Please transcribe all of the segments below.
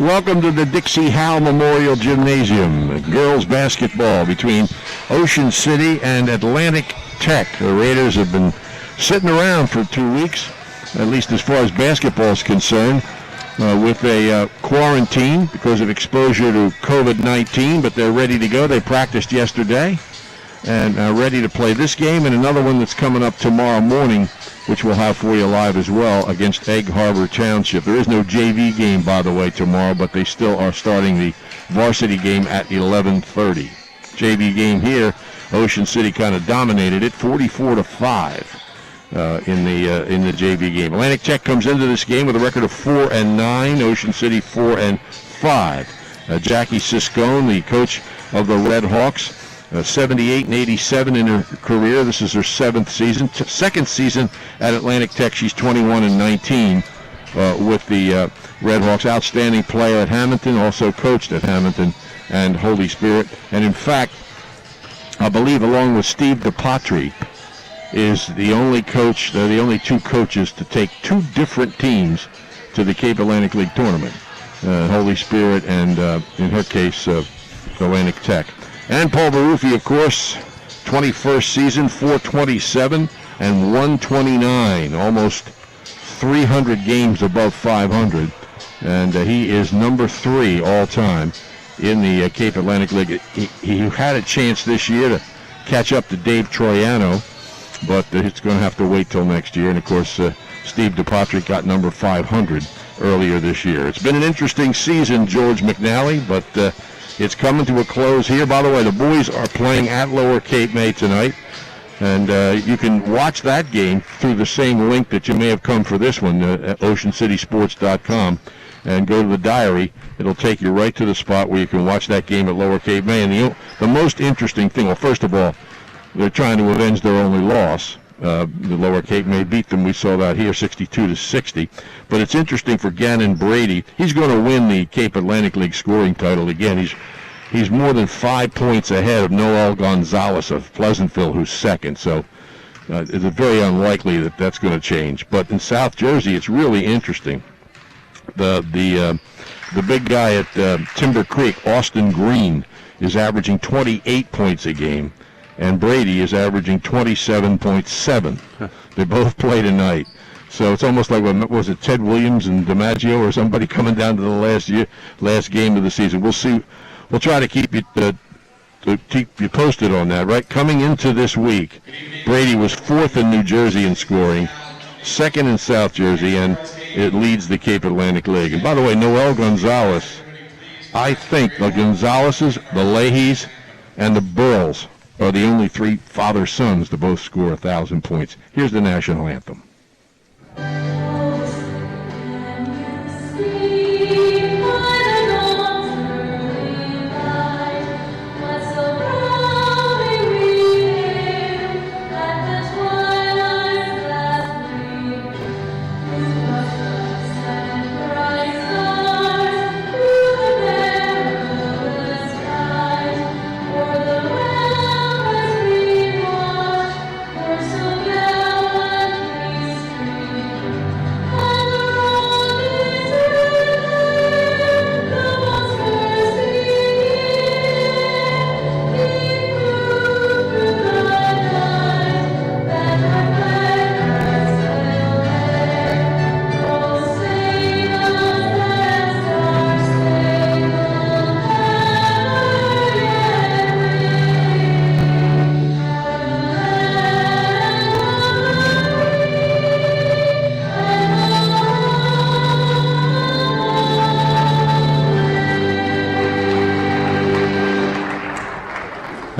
Welcome to the Dixie Howe Memorial Gymnasium. Girls basketball between Ocean City and Atlantic Tech. The Raiders have been sitting around for 2 weeks, at least as far as basketball is concerned, with a quarantine because of exposure to COVID-19, but they're ready to go. They practiced yesterday and are ready to play this game and another one that's coming up tomorrow morning, which we'll have for you live as well, against Egg Harbor Township. There is no JV game, by the way, tomorrow, but they still are starting the varsity game at 11:30. JV game here, Ocean City kind of dominated it, 44-5 in the JV game. Atlantic Tech comes into this game with a record of 4-9. Ocean City 4-5. Jackie Siscone, the coach of the Red Hawks, 78 and 87 in her career. This is her seventh season. Second season at Atlantic Tech. She's 21 and 19 with the Red Hawks. Outstanding player at Hamilton, also coached at Hamilton and Holy Spirit. And in fact, I believe along with Steve DePatri, is the only coach, they're the only two coaches to take two different teams to the Cape Atlantic League tournament. Holy Spirit and, in her case, Atlantic Tech. And Paul Baruffi, of course, 21st season, 427 and 129, almost 300 games above 500. And he is number 3 all-time in the Cape Atlantic League. He had a chance this year to catch up to Dave Troiano, but it's going to have to wait till next year. And, of course, Steve DePatri got number 500 earlier this year. It's been an interesting season, George McNally, but it's coming to a close here. By the way, the boys are playing at Lower Cape May tonight, and you can watch that game through the same link that you may have come for this one, at oceancitysports.com, and go to the diary. It'll take you right to the spot where you can watch that game at Lower Cape May. And the most interesting thing, well, first of all, they're trying to avenge their only loss. The Lower Cape May beat them. We saw that here, 62-60. But it's interesting for Gannon Brady. He's going to win the Cape Atlantic League scoring title again. He's more than 5 points ahead of Noel Gonzalez of Pleasantville, who's second. So it's very unlikely that that's going to change. But in South Jersey, it's really interesting. The big guy at Timber Creek, Austin Green, is averaging 28 points a game. And Brady is averaging 27.7. They both play tonight. So it's almost like, was it Ted Williams and DiMaggio or somebody coming down to the last game of the season? We'll see. We'll try to keep you posted on that, right? Coming into this week, Brady was 4th in New Jersey in scoring, 2nd in South Jersey, and it leads the Cape Atlantic League. And by the way, Noel Gonzalez, I think the Gonzalez's, the Leahys, and the Burls are the only 3 father-sons to both score 1,000 points. Here's the national anthem.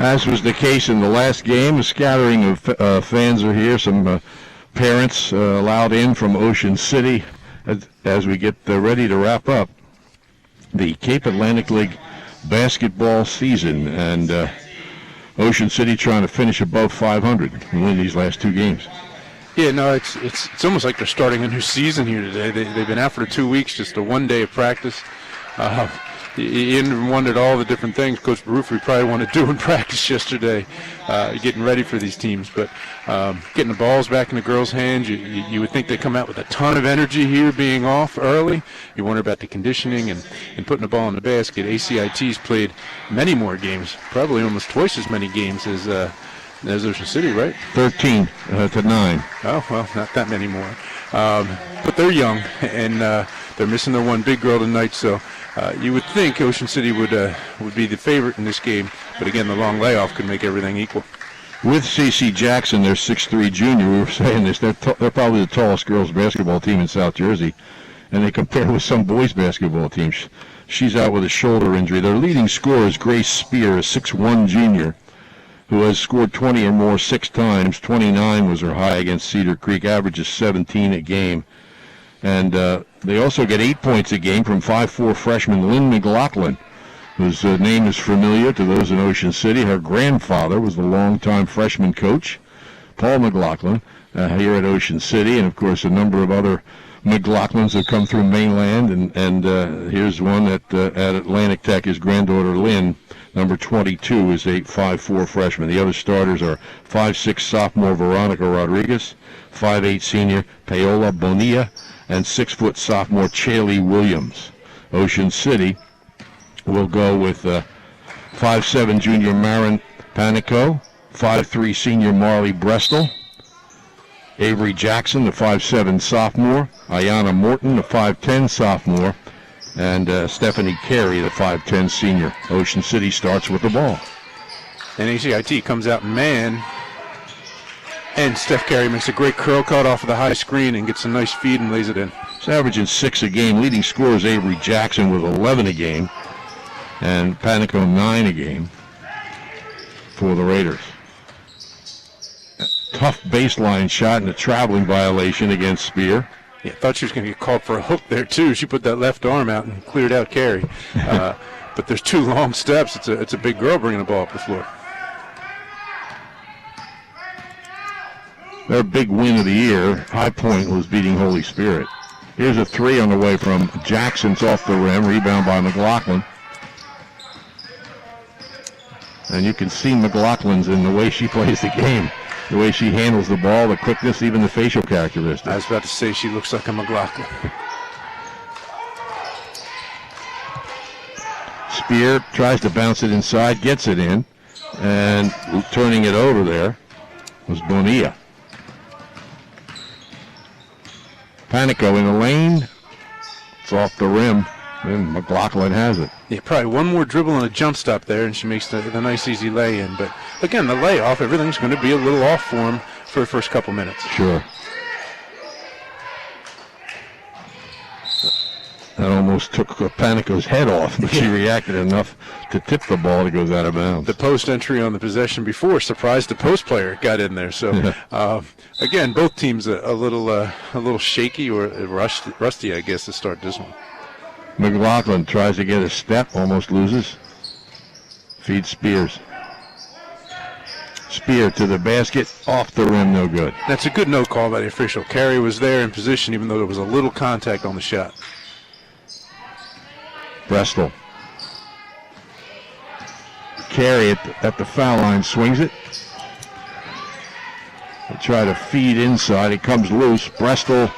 As was the case in the last game, a scattering of fans are here. Some parents allowed in from Ocean City as we get ready to wrap up the Cape Atlantic League basketball season. And Ocean City trying to finish above 500 and win these last 2 games. Yeah, no, it's almost like they're starting a new season here today. They've been out for 2 weeks, just a 1 day of practice. You wondered all the different things Coach Baruffi probably wanted to do in practice yesterday, getting ready for these teams. But getting the balls back in the girls' hands, you would think they come out with a ton of energy here being off early. You wonder about the conditioning and putting the ball in the basket. ACIT's played many more games, probably almost twice as many games as Ocean City, right? 13 to 9. Oh, well, not that many more. But they're young, and they're missing their one big girl tonight, so you would think Ocean City would be the favorite in this game. But again, the long layoff could make everything equal. With CC Jackson, their 6'3" junior, we were saying this, they're probably the tallest girls basketball team in South Jersey, and they compare with some boys basketball teams. She's out with a shoulder injury. Their leading scorer is Grace Spear, a 6'1" junior, who has scored 20 or more 6 times. 29 was her high against Cedar Creek, averages 17 a game. And they also get 8 points a game from 5'4" freshman Lynn McLaughlin, whose name is familiar to those in Ocean City. Her grandfather was the longtime freshman coach, Paul McLaughlin, here at Ocean City. And, of course, a number of other McLaughlins have come through mainland. And here's one at Atlantic Tech. His granddaughter Lynn, number 22, is a 5'4" freshman. The other starters are 5'6" sophomore Veronica Rodriguez, 5'8" senior Paola Bonilla, and 6' sophomore Chaley Williams. Ocean City will go with 5'7" junior Marin Panico, 5'3" senior Marley Brestel, Avery Jackson, the 5'7" sophomore, Ayana Morton, the 5'10" sophomore, and Stephanie Carey, the 5'10" senior. Ocean City starts with the ball. And ACIT comes out man, and Steph Carey makes a great curl cut off of the high screen and gets a nice feed and lays it in. He's averaging 6 a game. Leading scorer is Avery Jackson with 11 a game, and Panico 9 a game for the Raiders. Tough baseline shot and a traveling violation against Spear. Yeah, thought she was going to get called for a hook there, too. She put that left arm out and cleared out Carey. But there's 2 long steps. It's a big girl bringing the ball up the floor. Their big win of the year, High Point, was beating Holy Spirit. Here's a 3 on the way from Jackson's off the rim. Rebound by McLaughlin. And you can see McLaughlin's in the way she plays the game. The way she handles the ball, the quickness, even the facial characteristics. I was about to say she looks like a McLaughlin. Spear tries to bounce it inside, gets it in, and turning it over there was Bonilla. Panico in the lane. It's off the rim, and McLaughlin has it. Yeah, probably one more dribble and a jump stop there, and she makes the nice, easy lay-in. But, again, the layoff, everything's going to be a little off for him for the first couple minutes. Sure. That almost took Panico's head off, but she reacted enough to tip the ball that goes out of bounds. The post entry on the possession before surprised the post player got in there. So, again, both teams a little shaky or rusty, I guess, to start this one. McLaughlin tries to get a step, almost loses. Feeds Spears. Spear to the basket, off the rim, no good. That's a good no call by the official. Carey was there in position, even though there was a little contact on the shot. Brestel. Carey at the foul line swings it. They try to feed inside. It comes loose. Brestel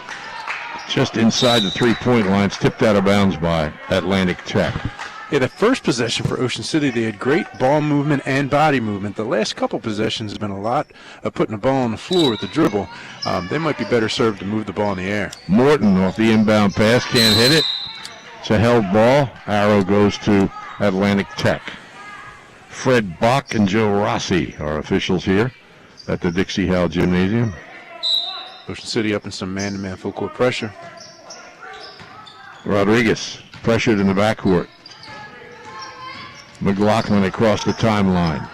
just inside the three-point line. It's tipped out of bounds by Atlantic Tech. Yeah, the first possession for Ocean City, they had great ball movement and body movement. The last couple possessions have been a lot of putting the ball on the floor with the dribble. They might be better served to move the ball in the air. Morton off the inbound pass, can't hit it. It's a held ball. Arrow goes to Atlantic Tech. Fred Bach and Joe Rossi are officials here at the Dixie Howell Gymnasium. Ocean City up in some man-to-man full court pressure. Rodriguez pressured in the backcourt. McLaughlin across the timeline.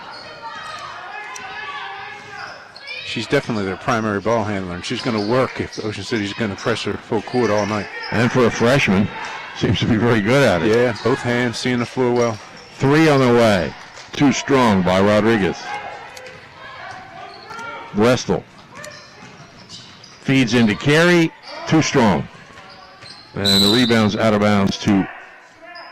She's definitely their primary ball handler, and she's going to work if Ocean City's going to press her full court all night. And for a freshman, seems to be very good at it. Yeah, both hands, seeing the floor well. 3 on the way. Too strong by Rodriguez. Brestel feeds into Carey. Too strong. And the rebound's out of bounds to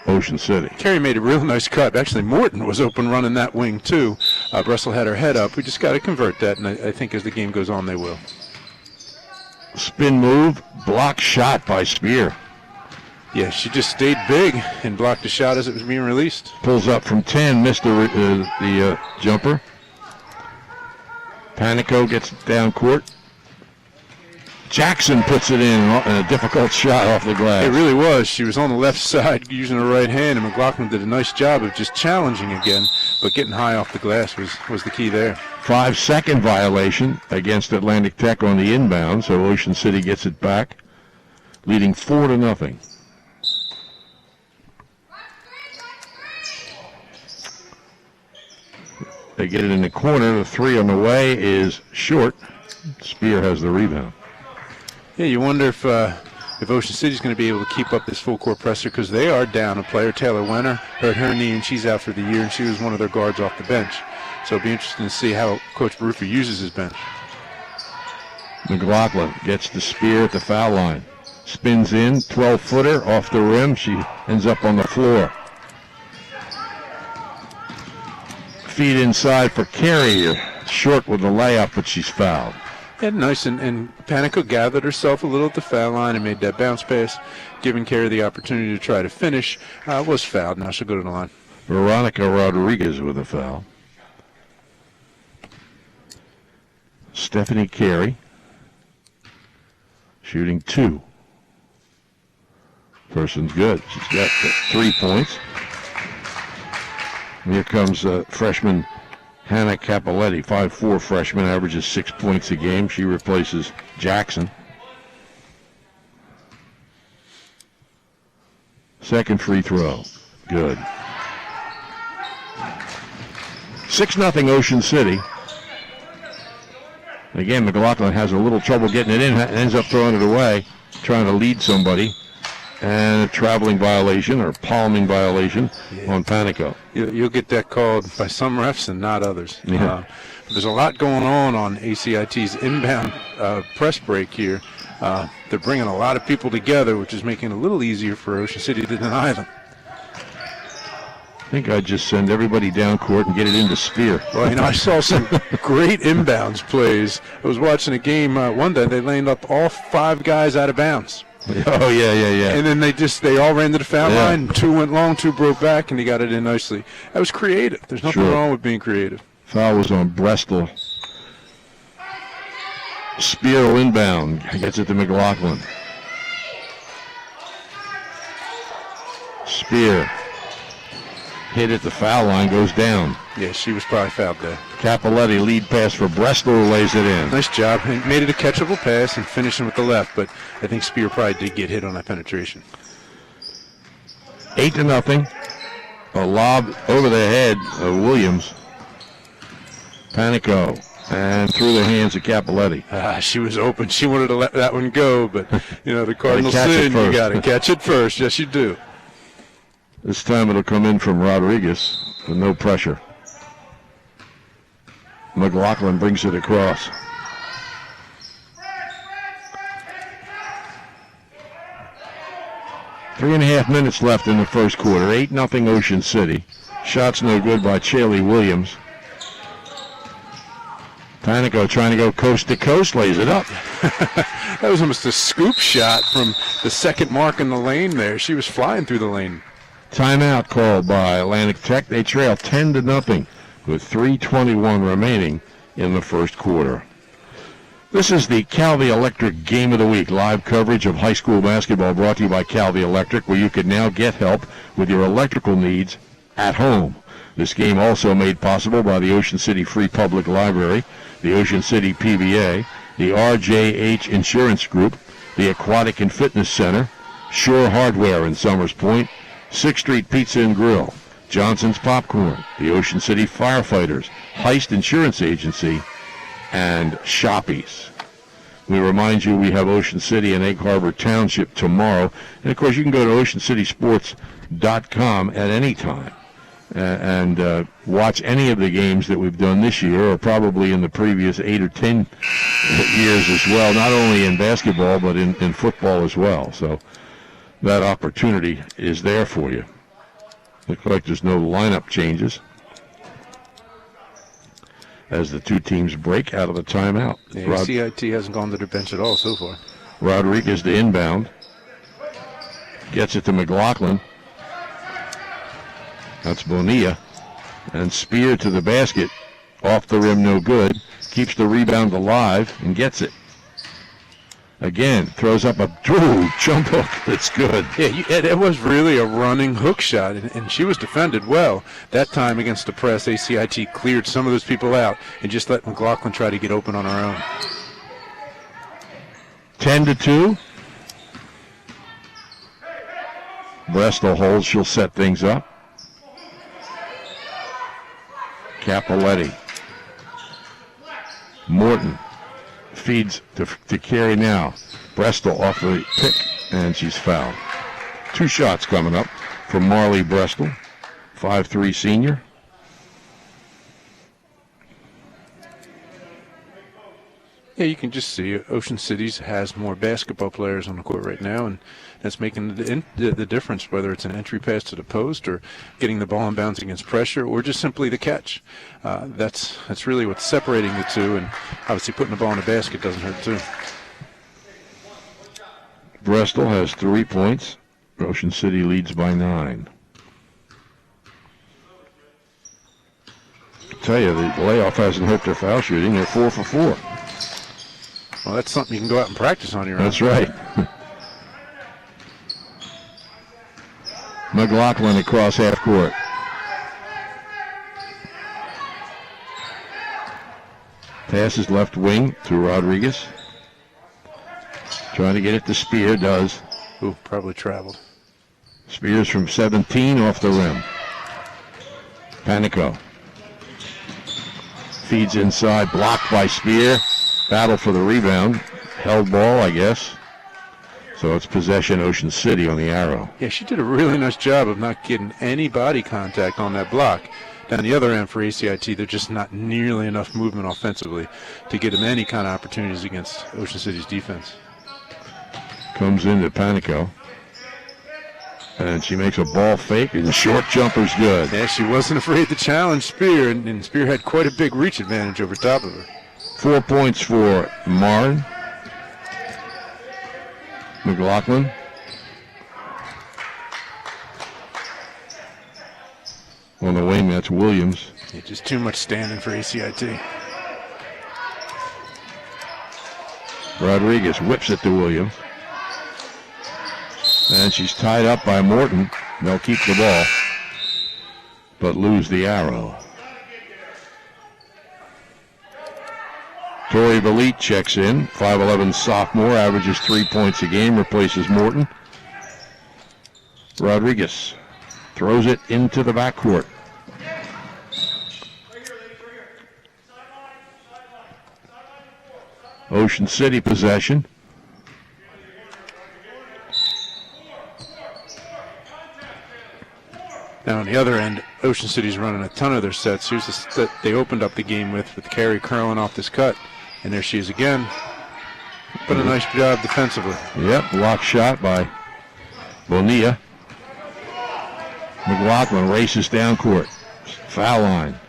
Ocean City. Carey made a real nice cut. Actually, Morton was open running that wing, too. Bristol had her head up. We just got to convert that, and I think as the game goes on, they will. Spin move, block shot by Spear. Yeah, she just stayed big and blocked the shot as it was being released. Pulls up from 10, missed the jumper. Panico gets it down court. Jackson puts it in a difficult shot off the glass. It really was. She was on the left side using her right hand, and McLaughlin did a nice job of just challenging again, but getting high off the glass was the key there. 5-second violation against Atlantic Tech on the inbound, so Ocean City gets it back, leading 4-0. They get it in the corner. The three on the way is short. Spear has the rebound. Yeah, you wonder if Ocean City's going to be able to keep up this full court pressure, because they are down a player. Taylor Wenner hurt her knee, and she's out for the year, and she was one of their guards off the bench. So it'll be interesting to see how Coach Baruffi uses his bench. McLaughlin gets the Spear at the foul line. Spins in, 12-footer off the rim. She ends up on the floor. Feed inside for Carey. Short with the layup, but she's fouled. Yeah, nice, and Panico gathered herself a little at the foul line and made that bounce pass, giving Carey the opportunity to try to finish. Was fouled. Now she'll go to the line. Veronica Rodriguez with a foul. Stephanie Carey shooting 2. Person's good. She's got 3 points. Here comes freshman Hannah Capoletti, 5'4" freshman, averages 6 points a game. She replaces Jackson. Second free throw. Good. 6-0 Ocean City. Again, McLaughlin has a little trouble getting it in, ends up throwing it away, trying to lead somebody. And a traveling violation or palming violation on Panico. You'll get that called by some refs and not others. Yeah. There's a lot going on ACIT's inbound press break here. They're bringing a lot of people together, which is making it a little easier for Ocean City to deny them. I think I'd just send everybody down court and get it into Spear. Well, I saw some great inbounds plays. I was watching a game one day. They lined up all 5 guys out of bounds. Oh, yeah. And then they all ran to the foul line. 2 went long, 2 broke back, and he got it in nicely. That was creative. There's nothing wrong with being creative. Foul was on Bristol. Spear will inbound. Gets it to McLaughlin. Spear. Hit at the foul line, goes down. Yeah, she was probably fouled there. Capoletti, lead pass for Bristol, lays it in. Nice job. He made it a catchable pass and finishing with the left, but I think Spear probably did get hit on that penetration. 8-0. A lob over the head of Williams. Panico. And through the hands of Capoletti. She was open. She wanted to let that one go, but, the Cardinals sin, you got to catch it first. Yes, you do. This time it'll come in from Rodriguez with no pressure. McLaughlin brings it across. Three and a half minutes left in the first quarter. 8-0 Ocean City. Shots no good by Chaley Williams. Panico trying to go coast to coast, lays it up. That was almost a scoop shot from the second mark in the lane there. She was flying through the lane. Timeout called by Atlantic Tech. They trail 10-0 with 3:21 remaining in the first quarter. This is the Calvi Electric Game of the Week, live coverage of high school basketball brought to you by Calvi Electric, where you can now get help with your electrical needs at home. This game also made possible by the Ocean City Free Public Library, the Ocean City PBA, the RJH Insurance Group, the Aquatic and Fitness Center, Shore Hardware in Summers Point, 6th Street Pizza and Grill, Johnson's Popcorn, the Ocean City Firefighters, Heist Insurance Agency, and Shoppies. We remind you we have Ocean City and Egg Harbor Township tomorrow. And, of course, you can go to oceancitysports.com at any time and watch any of the games that we've done this year or probably in the previous 8 or 10 years as well, not only in basketball but in football as well. So that opportunity is there for you. Looks like there's no lineup changes as the two teams break out of the timeout. The ACIT hasn't gone to the bench at all so far. Rodriguez to inbound. Gets it to McLaughlin. That's Bonilla. And Spear to the basket. Off the rim, no good. Keeps the rebound alive and gets it. Again, throws up a jump hook. That's good. Yeah, it was really a running hook shot, and she was defended well. That time against the press, ACIT cleared some of those people out and just let McLaughlin try to get open on her own. 10-2. Bristol holds. She'll set things up. Capoletti. Morton feeds to Carey now. Bristol off the pick, and she's fouled. 2 shots coming up from Marley Bristol, 5'3" senior. Yeah, you can just see Ocean City's has more basketball players on the court right now, and that's making the difference, whether it's an entry pass to the post or getting the ball in bounds against pressure or just simply the catch. That's really what's separating the two, and obviously putting the ball in the basket doesn't hurt too. Bristol has 3 points. Ocean City leads by 9. I tell you, the layoff hasn't hurt their foul shooting. They're 4 for 4. Well, that's something you can go out and practice on your own. That's right. McLaughlin across half court. Passes left wing to Rodriguez. Trying to get it to Spear, does. Ooh, probably traveled. Spears from 17 off the rim. Panico. Feeds inside, blocked by Spear. Battle for the rebound. Held ball, I guess. So it's possession Ocean City on the arrow. Yeah, she did a really nice job of not getting any body contact on that block. Down the other end for ACIT, there's just not nearly enough movement offensively to get them any kind of opportunities against Ocean City's defense. Comes into Panico. And she makes a ball fake, and the short jumper's good. Yeah, she wasn't afraid to challenge Spear, and Spear had quite a big reach advantage over top of her. 4 points for Marn. McLaughlin. On the wing, that's Williams. Yeah, just too much standing for ACIT. Rodriguez whips it to Williams. And she's tied up by Morton. They'll keep the ball, but lose the arrow. Tori Belite checks in. 5'11" sophomore, averages 3 points a game, replaces Morton. Rodriguez throws it into the backcourt. Ocean City possession. Now on the other end, Ocean City's running a ton of their sets. Here's the set they opened up the game with Carey curling off this cut. And there she is again. But a nice job defensively. Yep, block shot by Bonilla. McLaughlin races down court. Foul line.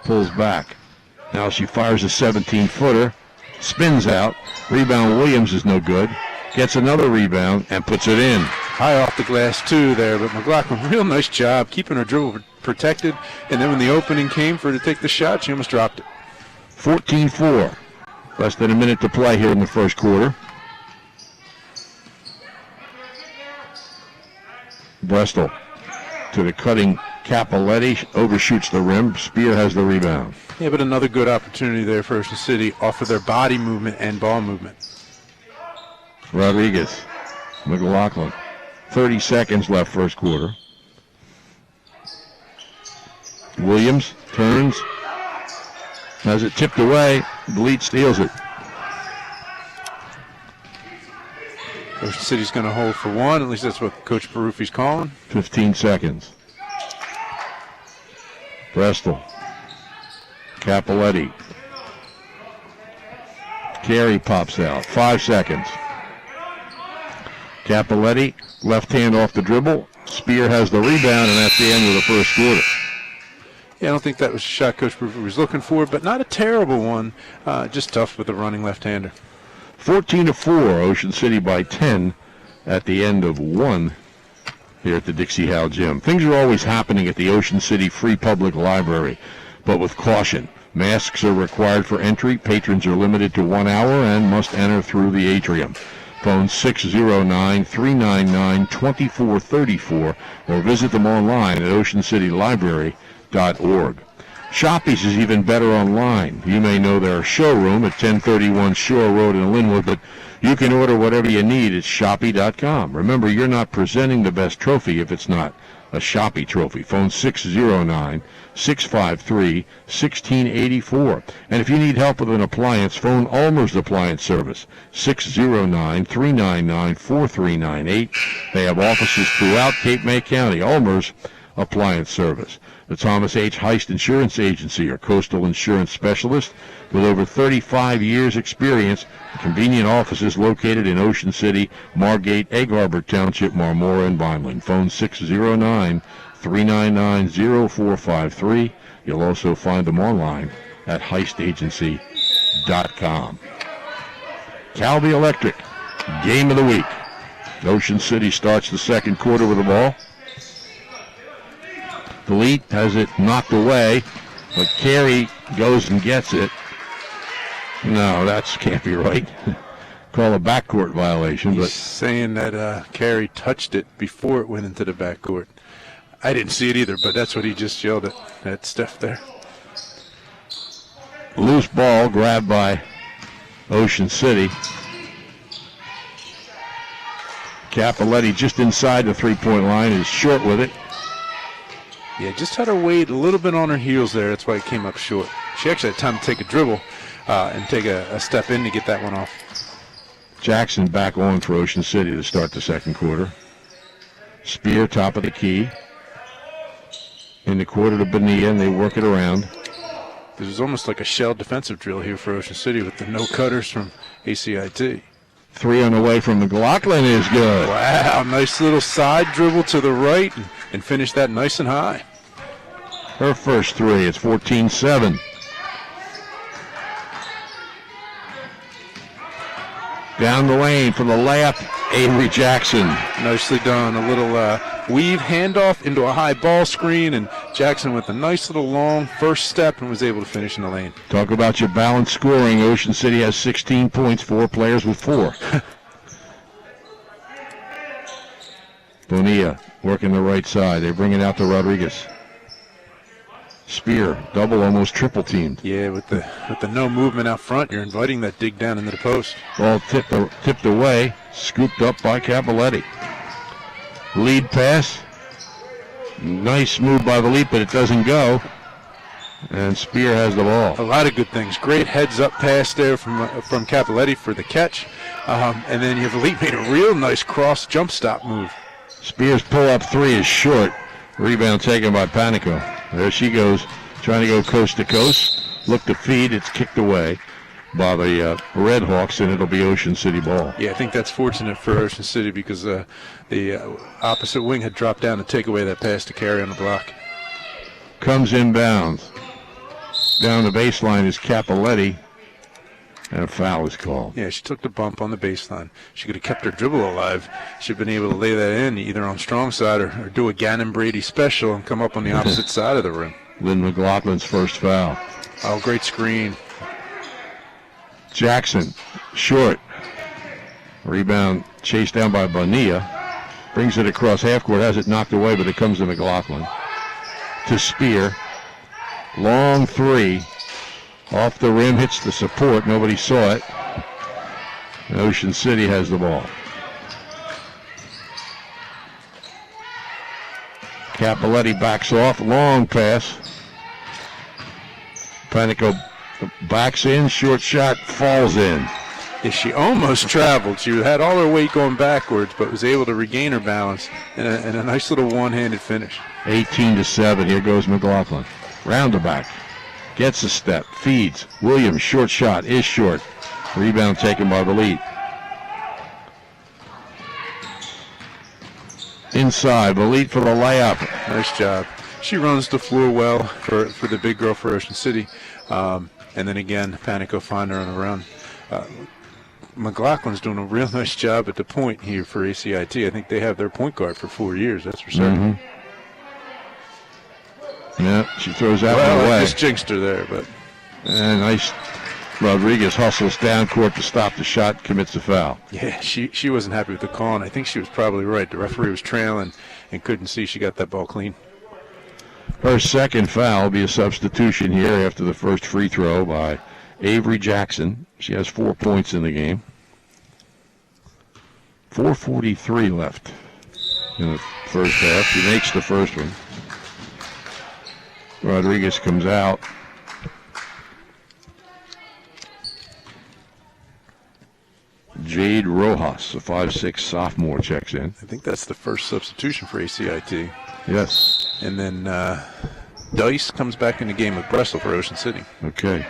Pulls back. Now she fires a 17-footer. Spins out. Rebound Williams is no good. Gets another rebound and puts it in. High off the glass too there, but McLaughlin, real nice job keeping her dribble protected. And then when the opening came for her to take the shot, she almost dropped it. 14-4. Less than a minute to play here in the first quarter. Bristol to the cutting Capoletti. Overshoots the rim. Spear has the rebound. Yeah, but another good opportunity there for Ocean City off of their body movement and ball movement. Rodriguez. McLaughlin. 30 seconds left first quarter. Williams turns. Has it tipped away. Belite steals it. Ocean City's going to hold for one. At least that's what Coach Baruffi's calling. 15 seconds. Bristol. Capoletti. Carey pops out. 5 seconds. Capoletti, left hand off the dribble. Spear has the rebound, and that's the end of the first quarter. Yeah, I don't think that was a shot Coach Brewer was looking for, but not a terrible one. Just tough with a running left-hander. 14-4, Ocean City by 10 at the end of one here at the Dixie Howe Gym. Things are always happening at the Ocean City Free Public Library, but with caution. Masks are required for entry. Patrons are limited to 1 hour and must enter through the atrium. Phone 609-399-2434 or visit them online at oceancitylibrary.org. Shoppies is even better online. You may know their showroom at 1031 Shore Road in Linwood, but you can order whatever you need at Shoppy.com. Remember, you're not presenting the best trophy if it's not a Shoppy trophy. Phone 609-653-1684. And if you need help with an appliance, phone Ulmer's Appliance Service, 609-399-4398. They have offices throughout Cape May County. Ulmer's Appliance Service. The Thomas H. Heist Insurance Agency, a coastal insurance specialist with over 35 years' experience. Convenient offices located in Ocean City, Margate, Egg Harbor Township, Marmora, and Vineland. Phone 609-399-0453. You'll also find them online at heistagency.com. Calvi Electric, game of the week. Ocean City starts the second quarter with the ball. The lead has it knocked away, but Carey goes and gets it. No, that can't be right. Call a backcourt violation. He's but saying that Carey touched it before it went into the backcourt. I didn't see it either, but that's what he just yelled at Steph there. Loose ball grabbed by Ocean City. Capoletti just inside the three-point line is short with it. Yeah, just had her weight a little bit on her heels there. That's why it came up short. She actually had time to take a dribble and take a step in to get that one off. Jackson back on for Ocean City to start the second quarter. Spear, top of the key. In the quarter to Bonilla, and they work it around. This is almost like a shell defensive drill here for Ocean City with the no cutters from ACIT. Three on the way from McLaughlin is good. Wow, nice little side dribble to the right and finish that nice and high. Her first three. It's 14-7. Down the lane for the layup, Avery Jackson. Nicely done. A little weave handoff into a high ball screen, and Jackson with a nice little long first step and was able to finish in the lane. Talk about your balanced scoring. Ocean City has 16 points, 4 players with 4. Bonilla working the right side. They bring it out to Rodriguez. Spear, double, almost triple teamed. Yeah, with the no movement out front, you're inviting that dig down into the post. Ball tipped away, scooped up by Capoletti. Lead pass. Nice move by the lead, but it doesn't go. And Spear has the ball. A lot of good things. Great heads-up pass there from Capoletti for the catch. And then you have Elite made a real nice cross jump stop move. Spear's pull-up three is short. Rebound taken by Panico. There she goes, trying to go coast to coast. Look to feed. It's kicked away by the Red Hawks, and it'll be Ocean City ball. Yeah, I think that's fortunate for Ocean City because the opposite wing had dropped down to take away that pass to Carey on the block. Comes inbounds. Down the baseline is Capoletti, and a foul is called. Yeah, she took the bump on the baseline. She could have kept her dribble alive. She'd been able to lay that in either on strong side or do a Gannon Brady special and come up on the opposite side of the rim. Lynn McLaughlin's first foul. Oh, great screen. Jackson, short. Rebound chased down by Bonilla. Brings it across half court, has it knocked away, but it comes to McLaughlin. To Spear. Long three. Off the rim, hits the support. Nobody saw it. And Ocean City has the ball. Capoletti backs off. Long pass. Panico backs in. Short shot falls in. Yeah, she almost traveled. She had all her weight going backwards, but was able to regain her balance and a nice little one-handed finish. 18-7. Here goes McLaughlin. Round the back. Gets a step. Feeds. Williams, short shot. Is short. Rebound taken by the lead. inside. Valit for the layup. Nice job. She runs the floor well for the big girl for Ocean City. And then again, Panico find her on the run. McLaughlin's doing a real nice job at the point here for ACIT. I think they have their point guard for 4 years, that's for certain. Yeah, she throws that well, one away. I just jinxed her there, but. And nice. Rodriguez hustles down court to stop the shot, commits a foul. Yeah, she wasn't happy with the call, and I think she was probably right. The referee was trailing and couldn't see she got that ball clean. Her second foul will be a substitution here after the first free throw by Avery Jackson. She has 4 points in the game. 4:43 left in the first half. She makes the first one. Rodriguez comes out. Jade Rojas, a 5'6" sophomore, checks in. I think that's the first substitution for ACIT. Yes. And then Dice comes back in the game with Breslau for Ocean City. Okay.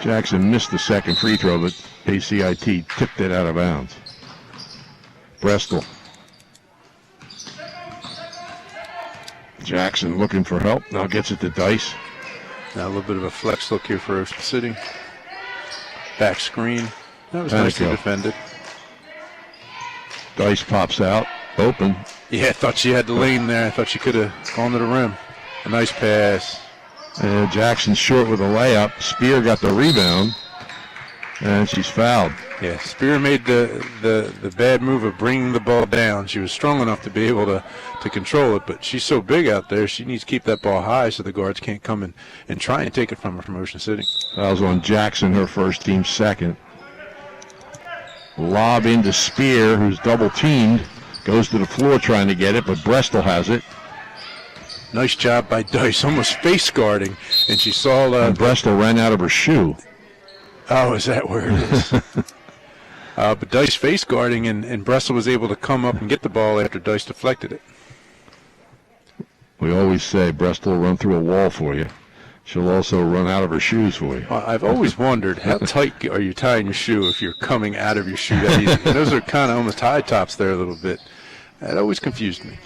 Jackson missed the second free throw, but ACIT tipped it out of bounds. Bristol. Jackson looking for help. Now gets it to Dice. Now a little bit of a flex look here for Ocean City. Back screen. That was nicely defended. Dice pops out. Open. Yeah, I thought she had the lane there. I thought she could have gone to the rim. A nice pass. Jackson short with a layup. Spear got the rebound. And she's fouled. Yeah, Spear made the bad move of bringing the ball down. She was strong enough to be able to control it, but she's so big out there, she needs to keep that ball high so the guards can't come in and try and take it from her from Ocean City. Fouls on Jackson, her first, team second. Lob into Spear, who's double-teamed. Goes to the floor trying to get it, but Bristol has it. Nice job by Dice, almost face guarding, and she saw... and Bristol ran out of her shoe. Oh, is that where it is? But Dice face guarding, and Bristol was able to come up and get the ball after Dice deflected it. We always say Bristol will run through a wall for you. She'll also run out of her shoes for you. Well, I've always wondered, how tight are you tying your shoe if you're coming out of your shoe that easy? And those are kind of almost high tops there a little bit. That always confused me.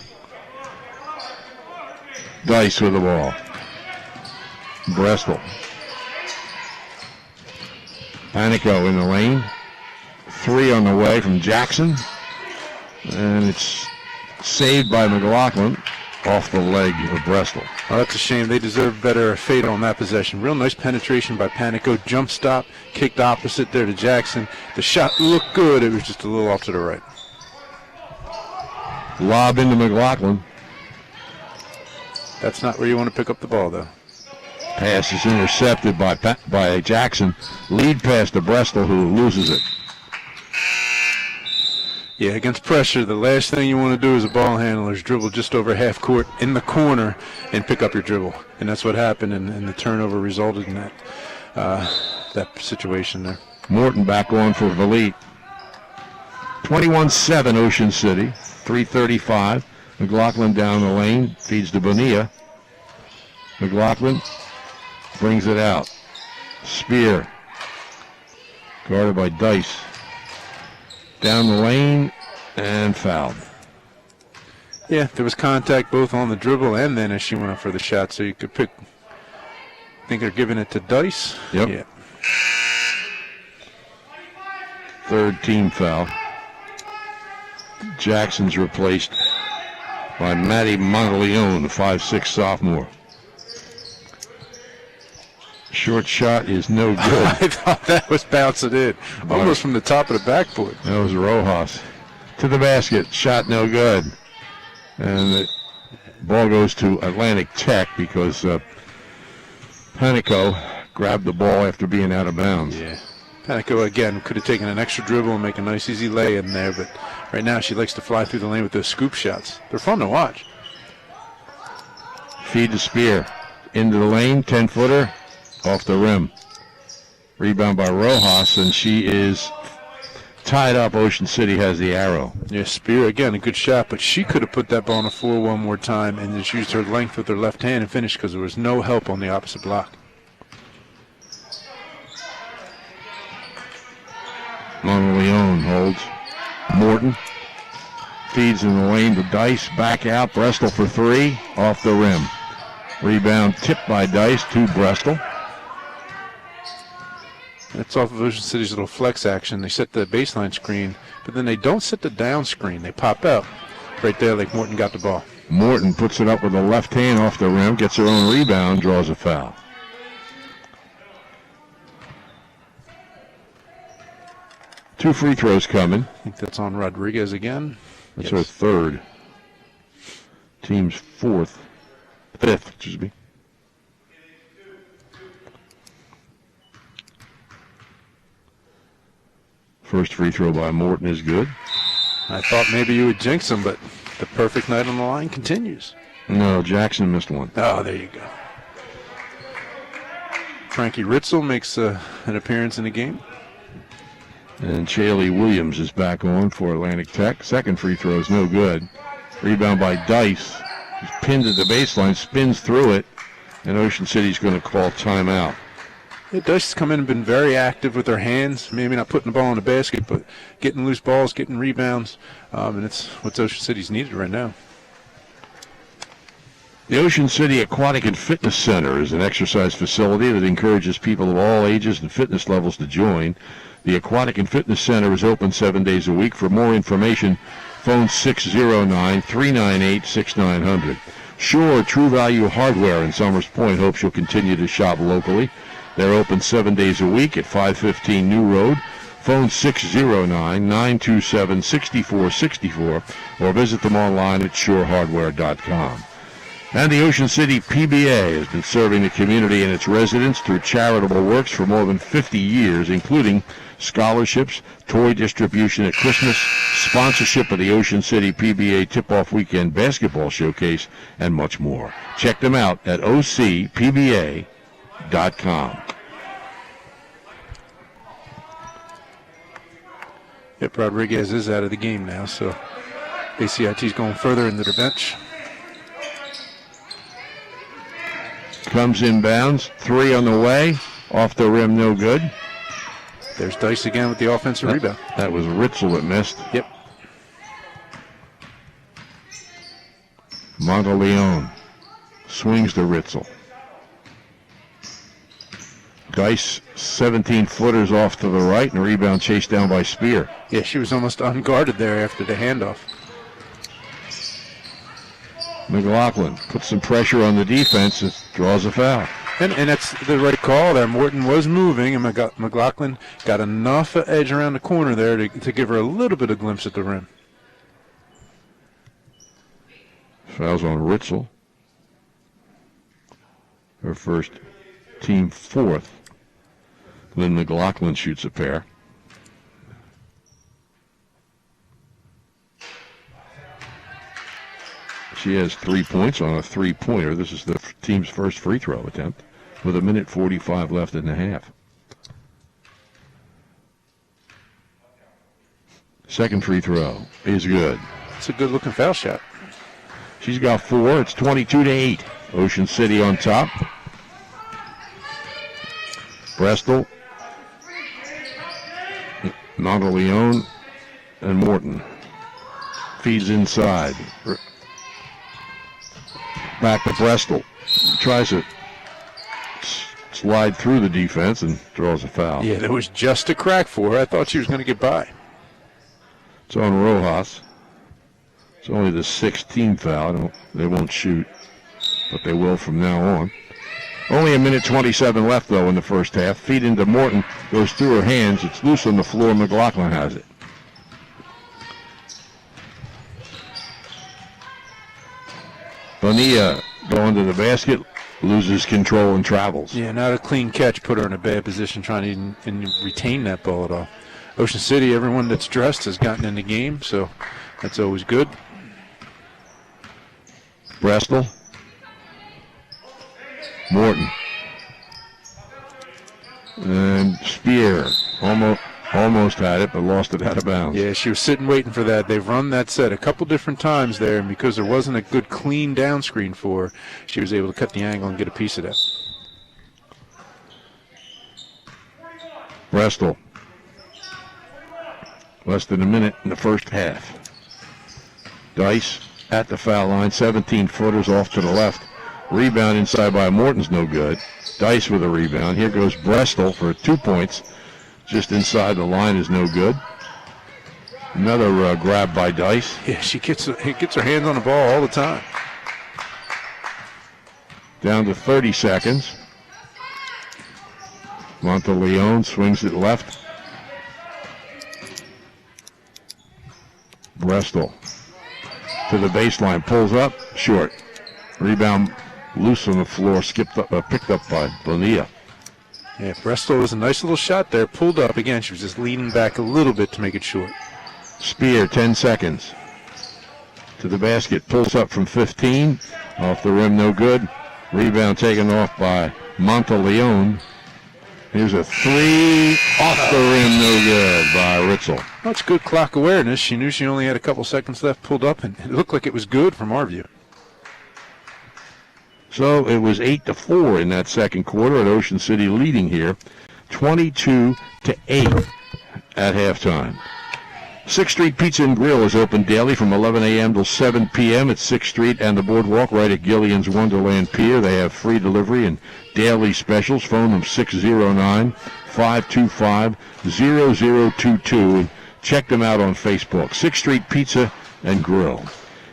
Dice with the ball. Bristol. Panico in the lane. 3 on the way from Jackson. And it's saved by McLaughlin off the leg of Bristol. Oh, that's a shame. They deserve better fate on that possession. Real nice penetration by Panico. Jump stop, kicked opposite there to Jackson. The shot looked good. It was just a little off to the right. Lob into McLaughlin. That's not where you want to pick up the ball, though. Pass is intercepted by Jackson. Lead pass to Bristol, who loses it. Yeah, against pressure, the last thing you want to do as a ball handler is dribble just over half court in the corner and pick up your dribble. And that's what happened, and the turnover resulted in that situation there. Morton back on for Valit. 21-7 Ocean City. 3:35. McLaughlin down the lane. Feeds to Bonilla. McLaughlin brings it out. Spear. Guarded by Dice. Down the lane and fouled. Yeah, there was contact both on the dribble and then as she went up for the shot, so you could pick. I think they're giving it to Dice. Yep. Yeah. Third team foul. Jackson's replaced by Maddie Monteleone, the 5'6" sophomore. Short shot is no good. I thought that was bouncing in, almost from the top of the backboard. That was Rojas. To the basket, shot no good. And the ball goes to Atlantic Tech because Panico grabbed the ball after being out of bounds. Yeah. Panico, again, could have taken an extra dribble and make a nice easy lay in there, but right now she likes to fly through the lane with those scoop shots. They're fun to watch. Feed to Spear. Into the lane, 10-footer. Off the rim. Rebound by Rojas, and she is tied up. Ocean City has the arrow. Yeah, Spear, again, a good shot, but she could have put that ball on the floor one more time and just used her length with her left hand and finished because there was no help on the opposite block. Monteleone holds. Morton feeds in the lane to Dice. Back out. Bristol for three. Off the rim. Rebound tipped by Dice to Bristol. That's off of Ocean City's little flex action. They set the baseline screen, but then they don't set the down screen. They pop out. Right there, like Morton got the ball. Morton puts it up with the left hand off the rim, gets her own rebound, draws a foul. Two free throws coming. I think that's on Rodriguez again. That's her third. Team's fifth, excuse me. First free throw by Morton is good. I thought maybe you would jinx him, but the perfect night on the line continues. No, Jackson missed one. Oh, there you go. Frankie Ritzel makes an appearance in the game. And Chaley Williams is back on for Atlantic Tech. Second free throw is no good. Rebound by Dice. He's pinned at the baseline, spins through it, and Ocean City's going to call timeout. Yeah, Dice has come in and been very active with her hands. Maybe not putting the ball in the basket, but getting loose balls, getting rebounds, and it's what Ocean City's needed right now. The Ocean City Aquatic and Fitness Center is an exercise facility that encourages people of all ages and fitness levels to join. The Aquatic and Fitness Center is open 7 days a week. For more information, phone 609-398-6900. Sure, True Value Hardware in Summers Point hopes you'll continue to shop locally. They're open 7 days a week at 515 New Road. Phone 609-927-6464 or visit them online at surehardware.com. And the Ocean City PBA has been serving the community and its residents through charitable works for more than 50 years, including scholarships, toy distribution at Christmas, sponsorship of the Ocean City PBA Tip-Off Weekend Basketball Showcase, and much more. Check them out at ocpba.com. Yep, Rodriguez is out of the game now, so ACIT's going further into the bench. Comes inbounds, three on the way, off the rim, no good. There's Dice again with the offensive rebound. That was Ritzel that missed. Yep. Monteleone swings to Ritzel. Dice, 17-footers off to the right, and a rebound chased down by Spear. Yeah, she was almost unguarded there after the handoff. McLaughlin puts some pressure on the defense and draws a foul. And that's the right call there. Morton was moving, and McLaughlin got enough edge around the corner there to give her a little bit of glimpse at the rim. Fouls on Ritzel. Her first, team fourth. Lynn McLaughlin shoots a pair. She has 3 points on a three-pointer. This is the team's first free throw attempt with 1:45 left in the half. Second free throw is good. It's a good-looking foul shot. She's got four. It's 22-8. Ocean City on top. Bristol, Monteleone, and Morton. Feeds inside. Back to Bristol. Tries to slide through the defense and draws a foul. Yeah, there was just a crack for her. I thought she was going to get by. It's on Rojas. It's only the 16th foul. They won't shoot, but they will from now on. Only 1:27 left, though, in the first half. Feed into Morton. Goes through her hands. It's loose on the floor. McLaughlin has it. Bonilla going to the basket, loses control and travels. Yeah, not a clean catch. Put her in a bad position trying to even retain that ball at all. Ocean City, everyone that's dressed has gotten in the game, so that's always good. Bristol. Morton. And Spear almost had it, but lost it out of bounds. Yeah, she was sitting waiting for that. They've run that set a couple different times there, and because there wasn't a good clean down screen for her, she was able to cut the angle and get a piece of that. Bristol. Less than a minute in the first half. Dice at the foul line, 17-footers off to the left. Rebound inside by Morton's no good. Dice with a rebound. Here goes Brestol for 2 points. Just inside the line is no good. Another grab by Dice. Yeah, she gets her hands on the ball all the time. Down to 30 seconds. Monteleone swings it left. Brestol to the baseline, pulls up, short. Rebound loose on the floor, picked up by Bonilla. Yeah, Brestol was a nice little shot there, pulled up. Again, she was just leaning back a little bit to make it short. Spear, 10 seconds. To the basket, pulls up from 15. Off the rim, no good. Rebound taken off by Monteleone. Here's a three, off the rim, no good by Ritzel. That's good clock awareness. She knew she only had a couple seconds left, pulled up, and it looked like it was good from our view. So it was 8-4 in that second quarter, and Ocean City leading here, 22-8 at halftime. 6th Street Pizza and Grill is open daily from 11 a.m. till 7 p.m. at 6th Street and the Boardwalk right at Gillian's Wonderland Pier. They have free delivery and daily specials. Phone them 609-525-0022 and check them out on Facebook. 6th Street Pizza and Grill.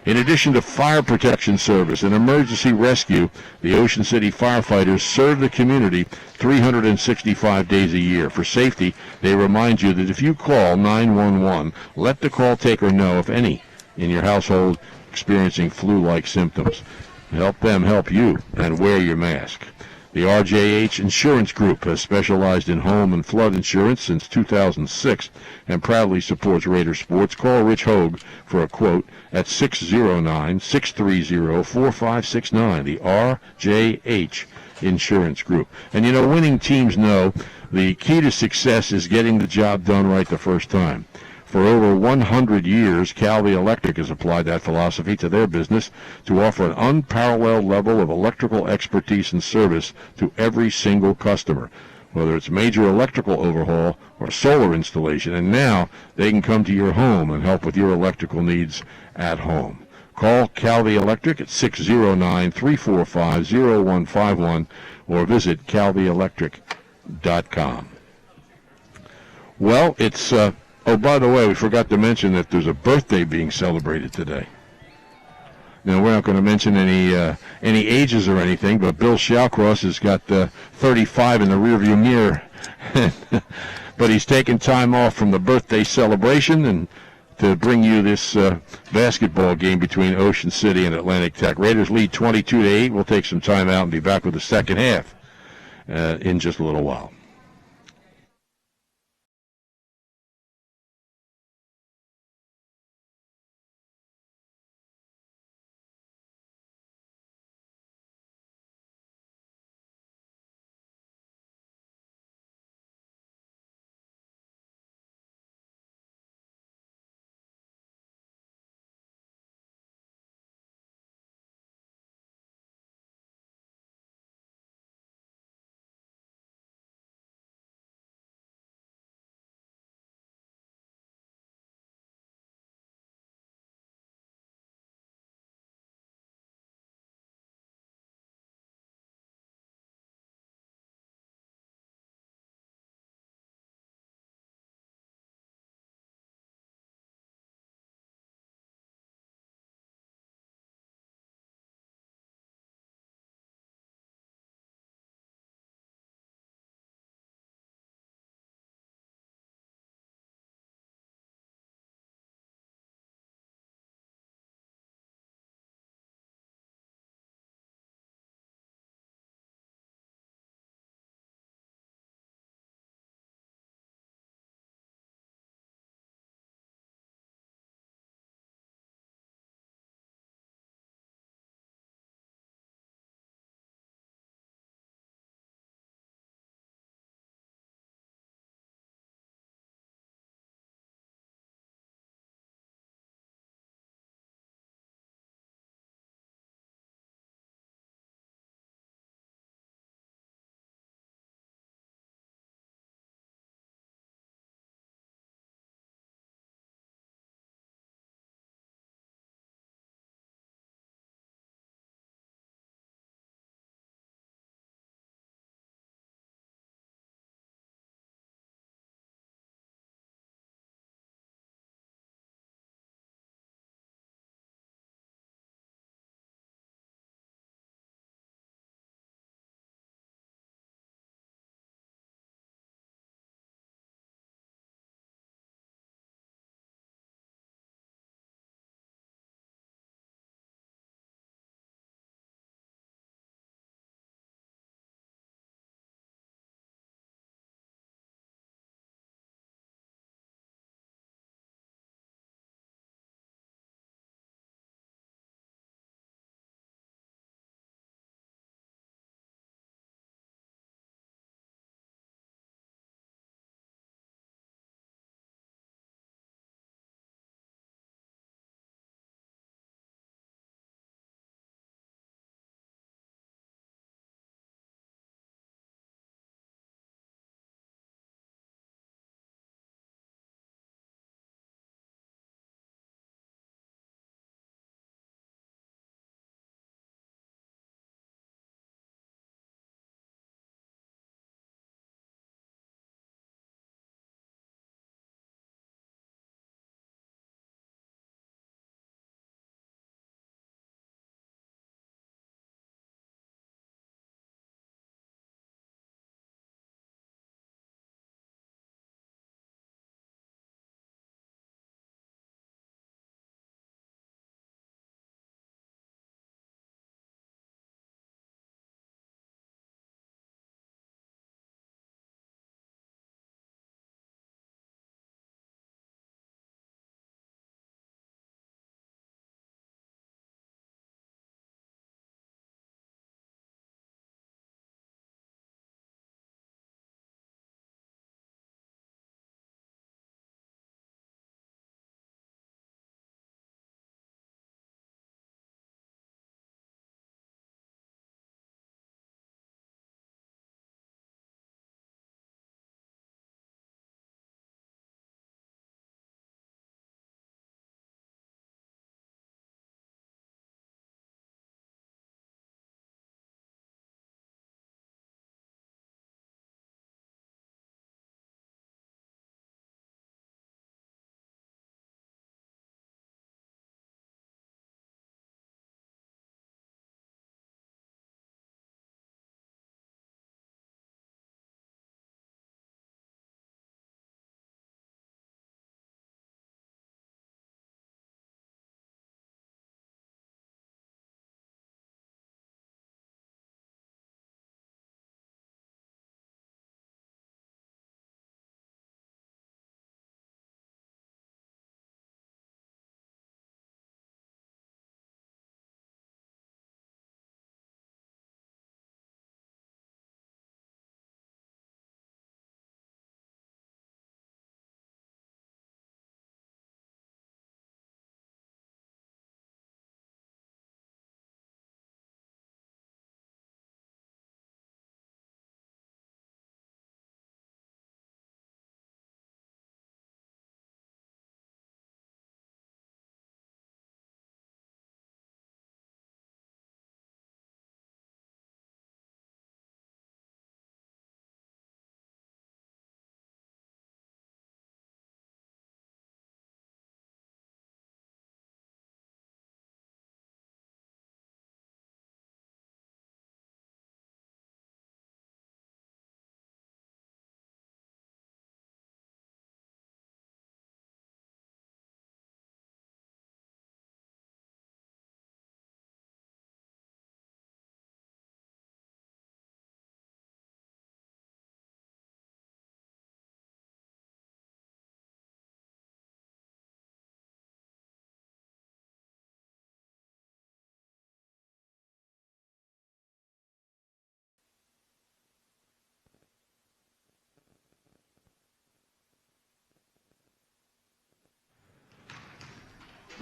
In addition to fire protection service and emergency rescue, the Ocean City firefighters serve the community 365 days a year. For safety, they remind you that if you call 911, let the call taker know if any in your household experiencing flu-like symptoms. Help them help you, and wear your mask. The RJH Insurance Group has specialized in home and flood insurance since 2006 and proudly supports Raider sports. Call Rich Hogue for a quote at 609-630-4569. The RJH Insurance Group. And you know, winning teams know the key to success is getting the job done right the first time. For over 100 years, Calvi Electric has applied that philosophy to their business to offer an unparalleled level of electrical expertise and service to every single customer, whether it's major electrical overhaul or solar installation. And now they can come to your home and help with your electrical needs at home. Call Calvi Electric at 609-345-0151 or visit calvielectric.com. Well, it's... Oh, by the way, we forgot to mention that there's a birthday being celebrated today. Now, we're not going to mention any ages or anything, but Bill Shawcross has got 35 in the rearview mirror. But he's taken time off from the birthday celebration and to bring you this basketball game between Ocean City and Atlantic Tech. Raiders lead 22-8. We'll take some time out and be back with the second half in just a little while.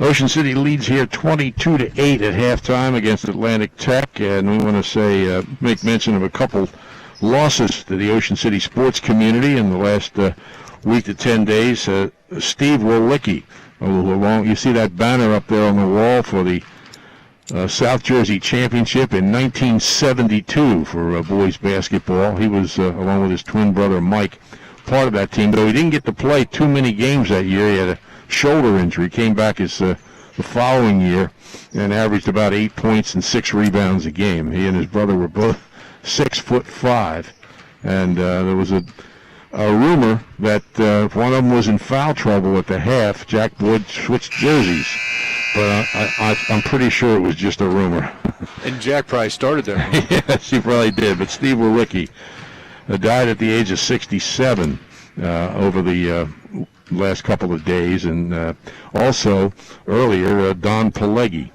Ocean City leads here 22-8 at halftime against Atlantic Tech, and we want to make mention of a couple losses to the Ocean City sports community in the last week to 10 days. Steve Wielicki, you see that banner up there on the wall for the South Jersey Championship in 1972 for boys basketball. He was, along with his twin brother Mike, part of that team, though he didn't get to play too many games that year. He had a shoulder injury, came back the following year and averaged about 8 points and 6 rebounds a game. He and his brother were both 6'5", and there was a rumor that if one of them was in foul trouble at the half, Jack Boyd switched jerseys. But I'm pretty sure it was just a rumor. And Jack probably started there. Yes, he probably did. But Steve Wielicki died at the age of 67 over the last couple of days. And also, earlier, Don Pileggi,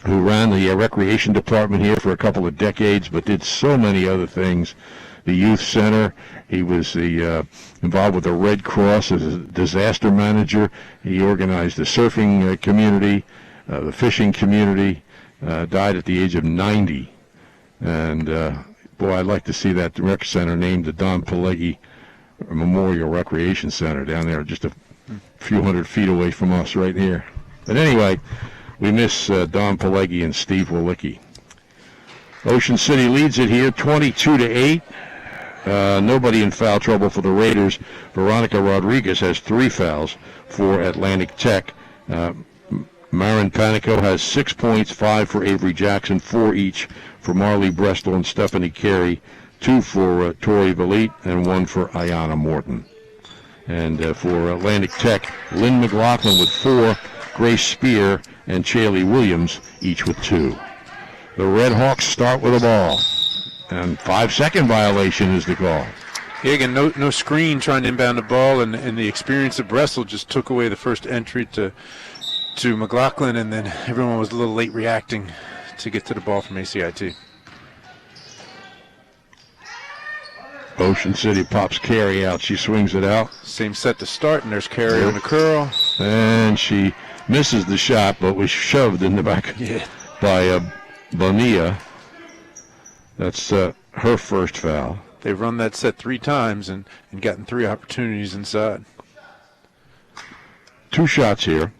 who ran the recreation department here for a couple of decades, but did so many other things. The youth center. He was involved with the Red Cross as a disaster manager. He organized the surfing community, the fishing community. Died at the age of 90. And, boy, I'd like to see that rec center named the Don Pileggi Memorial Recreation Center down there, just a few hundred feet away from us right here. But anyway, we miss Don Pileggi and Steve Wielicki. Ocean City leads it here 22-8. Nobody in foul trouble for the Raiders. Veronica Rodriguez has 3 fouls for Atlantic Tech. Marin Panico has 6 points, 5 for Avery Jackson, 4 each for Marley Brestol and Stephanie Carey, 2 for Tori Valit, and 1 for Ayanna Morton. And for Atlantic Tech, Lynn McLaughlin with 4, Grace Spear and Chaley Williams each with 2. The Red Hawks start with a ball. And 5-second violation is the call. Yeah, again, no screen trying to inbound the ball, and the experience of Bristol just took away the first entry to McLaughlin, and then everyone was a little late reacting to get to the ball from ACIT. Ocean City pops Carey out. She swings it out. Same set to start, and there's Carey on the curl. And she misses the shot, but was shoved in the back by Bonilla. That's her first foul. They've run that set 3 times and gotten 3 opportunities inside. 2 shots here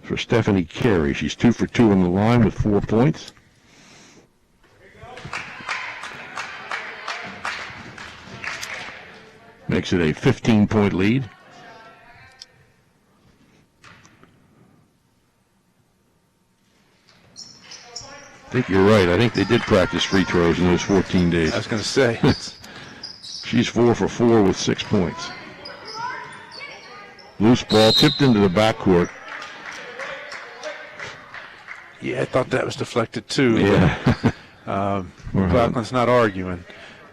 for Stephanie Carey. She's 2 for 2 in the line with 4 points. Makes it a 15-point lead. I think you're right. I think they did practice free throws in those 14 days. I was going to say. She's 4 for 4 with 6 points. Loose ball tipped into the backcourt. Yeah, I thought that was deflected too. Yeah. McLaughlin's not arguing,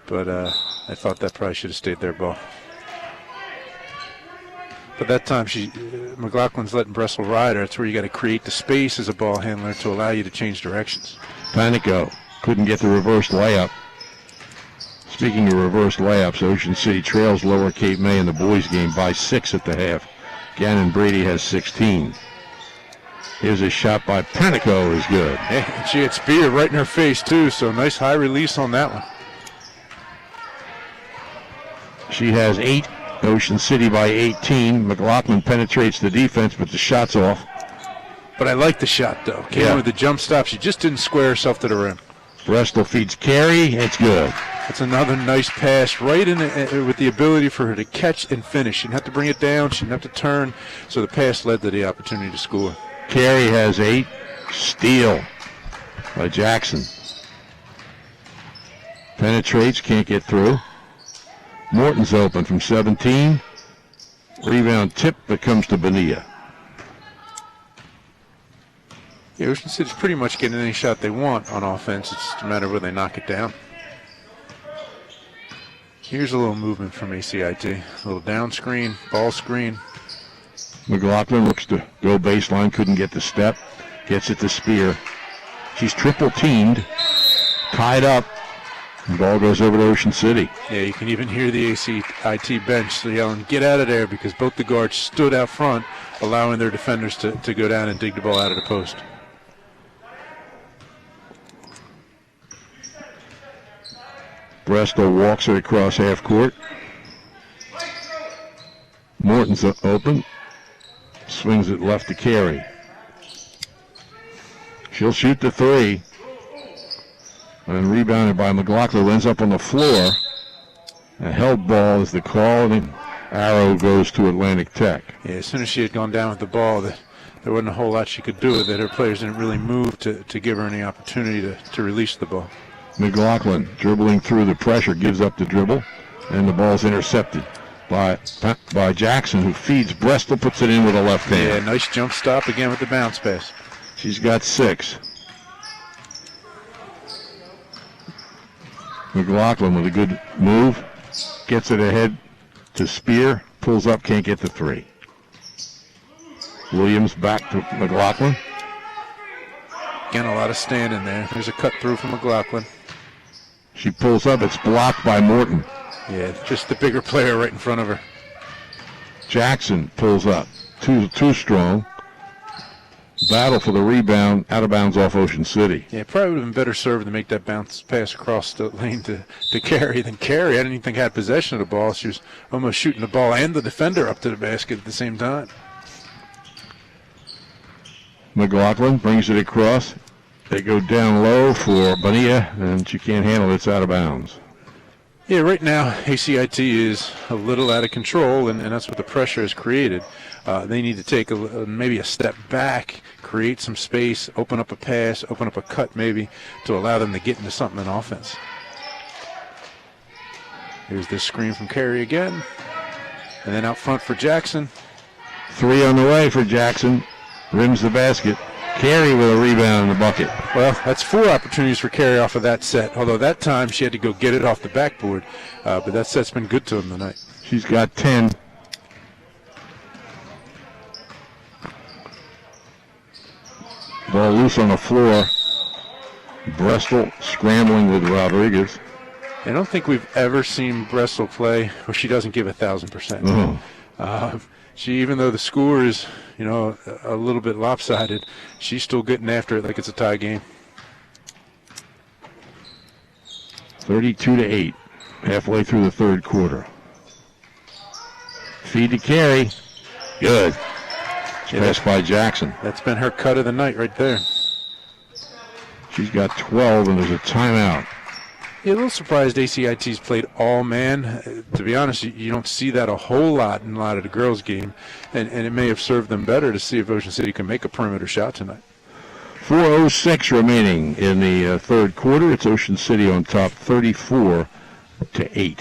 but I thought that probably should have stayed their ball. But that time, McLaughlin's letting Bristol ride her. That's where you got to create the space as a ball handler to allow you to change directions. Panico couldn't get the reverse layup. Speaking of reverse layups, Ocean City trails Lower Cape May in the boys' game by 6 at the half. Gannon Brady has 16. Here's a shot by Panico is good. Yeah, she had Spear right in her face, too, so nice high release on that one. She has 8. Ocean City by 18. McLaughlin penetrates the defense, but the shot's off. But I like the shot, though. Came in with the jump stop. She just didn't square herself to the rim. Bristol feeds Carey. It's good. That's another nice pass right in with the ability for her to catch and finish. She didn't have to bring it down. She didn't have to turn. So the pass led to the opportunity to score. Carey has 8. Steal by Jackson. Penetrates, can't get through. Morton's open from 17. Rebound tip, but comes to Bonilla. Yeah, Ocean City's pretty much getting any shot they want on offense. It's just a matter of whether they knock it down. Here's a little movement from ACIT. A little down screen, ball screen. McLaughlin looks to go baseline, couldn't get the step. Gets it to Spear. She's triple teamed, tied up, The ball goes over to Ocean City. Yeah, you can even hear the ACIT bench yelling, "Get out of there," because both the guards stood out front, allowing their defenders to go down and dig the ball out of the post. Bristol walks it across half court. Morton's open. Swings it left to Carey. She'll shoot the three. And rebounded by McLaughlin, ends up on the floor. A held ball is the call, and the arrow goes to Atlantic Tech. Yeah, as soon as she had gone down with the ball, there wasn't a whole lot she could do with it. Her players didn't really move to give her any opportunity to release the ball. McLaughlin dribbling through the pressure, gives up the dribble, and the ball's intercepted by Jackson, who feeds Bristol, puts it in with a left hand. Yeah, nice jump stop again with the bounce pass. She's got 6. McLaughlin with a good move, gets it ahead to Spear, pulls up, can't get the 3. Williams back to McLaughlin. Again, a lot of standing there. There's a cut through from McLaughlin. She pulls up, it's blocked by Morton. Yeah, just the bigger player right in front of her. Jackson pulls up, too strong. Battle for the rebound, out of bounds off Ocean City. Yeah, probably would have been better served to make that bounce pass across the lane to Carey than Carey. I didn't even think had possession of the ball. She was almost shooting the ball and the defender up to the basket at the same time. McLaughlin brings it across. They go down low for Bonilla, and she can't handle it. It's out of bounds. Yeah, right now ACIT is a little out of control, and that's what the pressure has created. They need to take maybe a step back, create some space, open up a pass, open up a cut maybe, to allow them to get into something in offense. Here's this screen from Carey again. And then out front for Jackson. 3 on the way for Jackson. Rims the basket. Carey with a rebound in the bucket. Well, that's 4 opportunities for Carey off of that set, although that time she had to go get it off the backboard. But that set's been good to him tonight. She's got 10. Ball loose on the floor. Bristol scrambling with Rodriguez. I don't think we've ever seen Bristol play where she doesn't give 1,000%. She, even though the score is, a little bit lopsided, she's still getting after it like it's a tie game. 32-8, halfway through the third quarter. Feed to Carey. Good. Passed by Jackson. That's been her cut of the night right there. She's got 12, and there's a timeout. Yeah, a little surprised ACIT's played all man. To be honest, you don't see that a whole lot in a lot of the girls' game, and it may have served them better to see if Ocean City can make a perimeter shot tonight. 4:06 remaining in the third quarter. It's Ocean City on top, 34-8.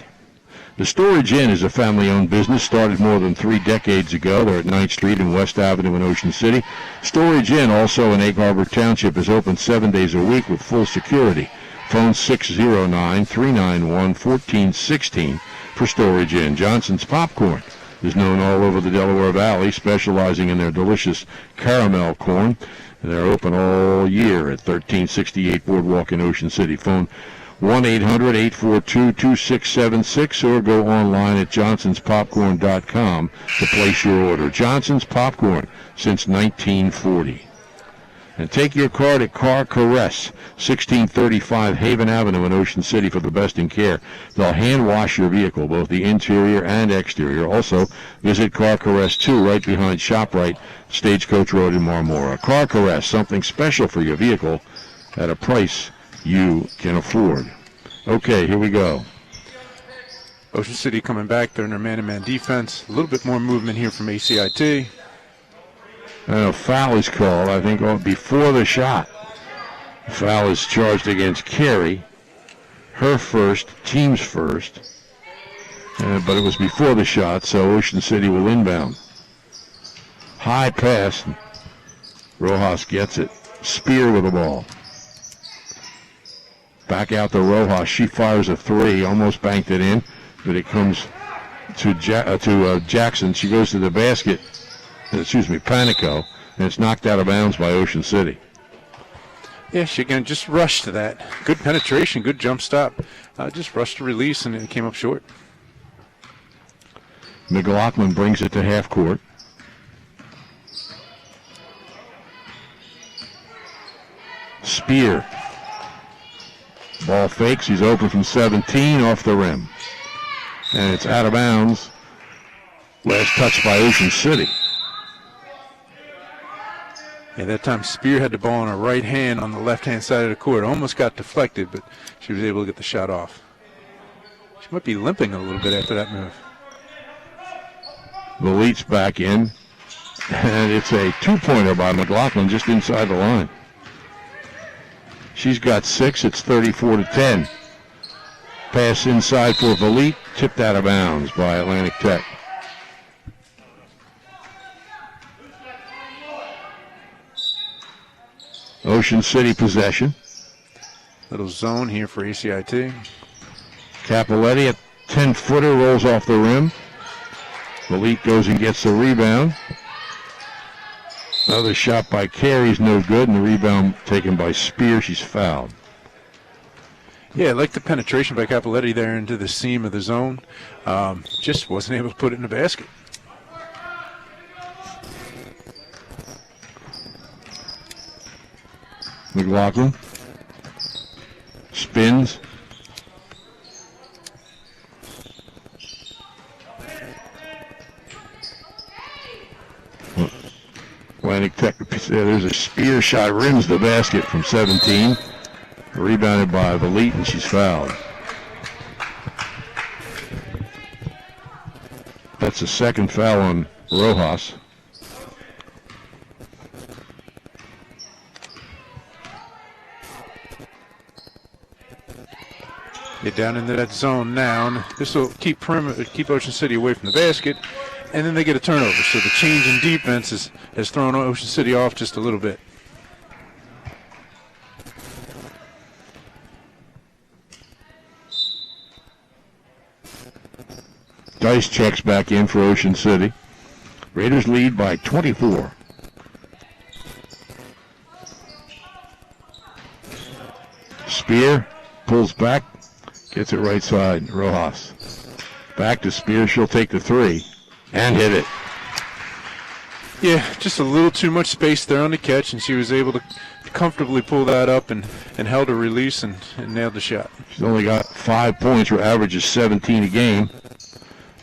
The Storage Inn is a family-owned business started more than 3 decades ago. They're at 9th Street and West Avenue in Ocean City. Storage Inn, also in Egg Harbor Township, is open 7 days a week with full security. Phone 609-391-1416 for Storage Inn. Johnson's Popcorn is known all over the Delaware Valley, specializing in their delicious caramel corn. They're open all year at 1368 Boardwalk in Ocean City. Phone 1-800-842-2676 or go online at johnsonspopcorn.com to place your order. Johnson's Popcorn since 1940. And take your car to Car Caress, 1635 Haven Avenue in Ocean City for the best in care. They'll hand wash your vehicle, both the interior and exterior. Also, visit Car Caress 2 right behind ShopRite, Stagecoach Road in Marmora. Car Caress, something special for your vehicle at a price you can afford. Okay, here we go. Ocean City coming back. They're in their man-to-man defense. A little bit more movement here from ACIT. And a foul is called, I think, before the shot. Foul is charged against Carey. Her first, team's first. But it was before the shot, so Ocean City will inbound. High pass. Rojas gets it. Spear with the ball. Back out to Rojas. She fires a 3, almost banked it in, but it comes to Jackson. She goes to the basket. Panico, and it's knocked out of bounds by Ocean City. Yeah, she again just rushed to that. Good penetration, good jump stop. just rushed to release, and it came up short. McLaughlin brings it to half court. Spear. Ball fakes. He's open from 17 off the rim. And it's out of bounds. Last touch by Ocean City. Yeah, that time Spear had the ball on her right hand on the left-hand side of the court. Almost got deflected, but she was able to get the shot off. She might be limping a little bit after that move. The Leafs back in. And it's a two-pointer by McLaughlin just inside the line. She's got 6. It's 34-10. Pass inside for Valit. Tipped out of bounds by Atlantic Tech. Ocean City possession. Little zone here for ACIT. Capoletti, a 10-footer, rolls off the rim. Valit goes and gets the rebound. Another shot by Carey's no good, and the rebound taken by Spear. She's fouled. Yeah, I like the penetration by Capoletti there into the seam of the zone. Just wasn't able to put it in the basket. McLaughlin spins. Atlantic Tech, there's a Spear shot, rims the basket from 17. Rebounded by Valit, and she's fouled. That's the second foul on Rojas. Get down into that zone now, and this will keep Ocean City away from the basket, and then they get a turnover. So the change in defense has thrown Ocean City off just a little bit. Dice checks back in for Ocean City. Raiders lead by 24. Spear pulls back, gets it right side. Rojas. Back to Spear. She'll take the three and hit it. Yeah, just a little too much space there on the catch, and she was able to comfortably pull that up and held her release and nailed the shot. She's only got 5 points. Her average is 17 a game.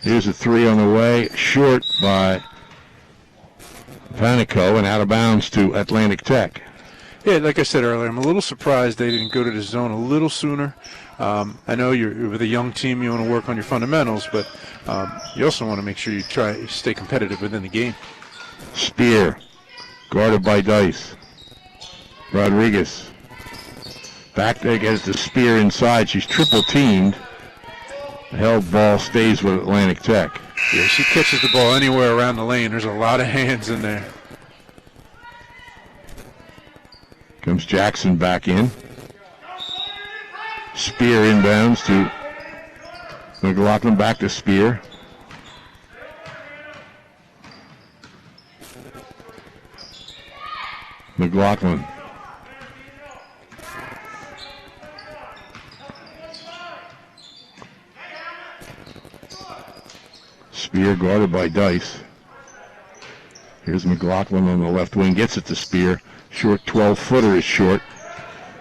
Here's a three on the way, short by Panico and out of bounds to Atlantic Tech. Yeah, like I said earlier, I'm a little surprised they didn't go to the zone a little sooner. I know you're with a young team, you want to work on your fundamentals, but you also want to make sure you try to stay competitive within the game. Spear, guarded by Dice. Rodriguez, back there gets the Spear inside. She's triple teamed. The held ball stays with Atlantic Tech. Yeah, she catches the ball anywhere around the lane. There's a lot of hands in there. Comes Jackson back in. Spear inbounds to McLaughlin, back to Spear. McLaughlin. Spear guarded by Dice. Here's McLaughlin on the left wing. Gets it to Spear. Short 12-footer is short.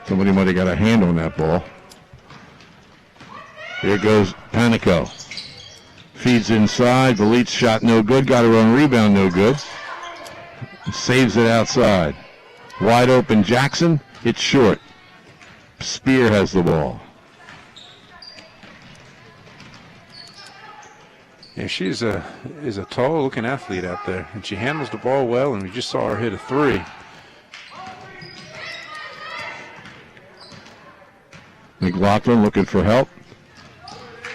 Somebody might have got a hand on that ball. Here goes Panico. Feeds inside. Valit's shot no good. Got her own rebound no good. Saves it outside. Wide open Jackson. It's short. Spear has the ball. Yeah, she is a tall-looking athlete out there, and she handles the ball well, and we just saw her hit a three. McLaughlin looking for help.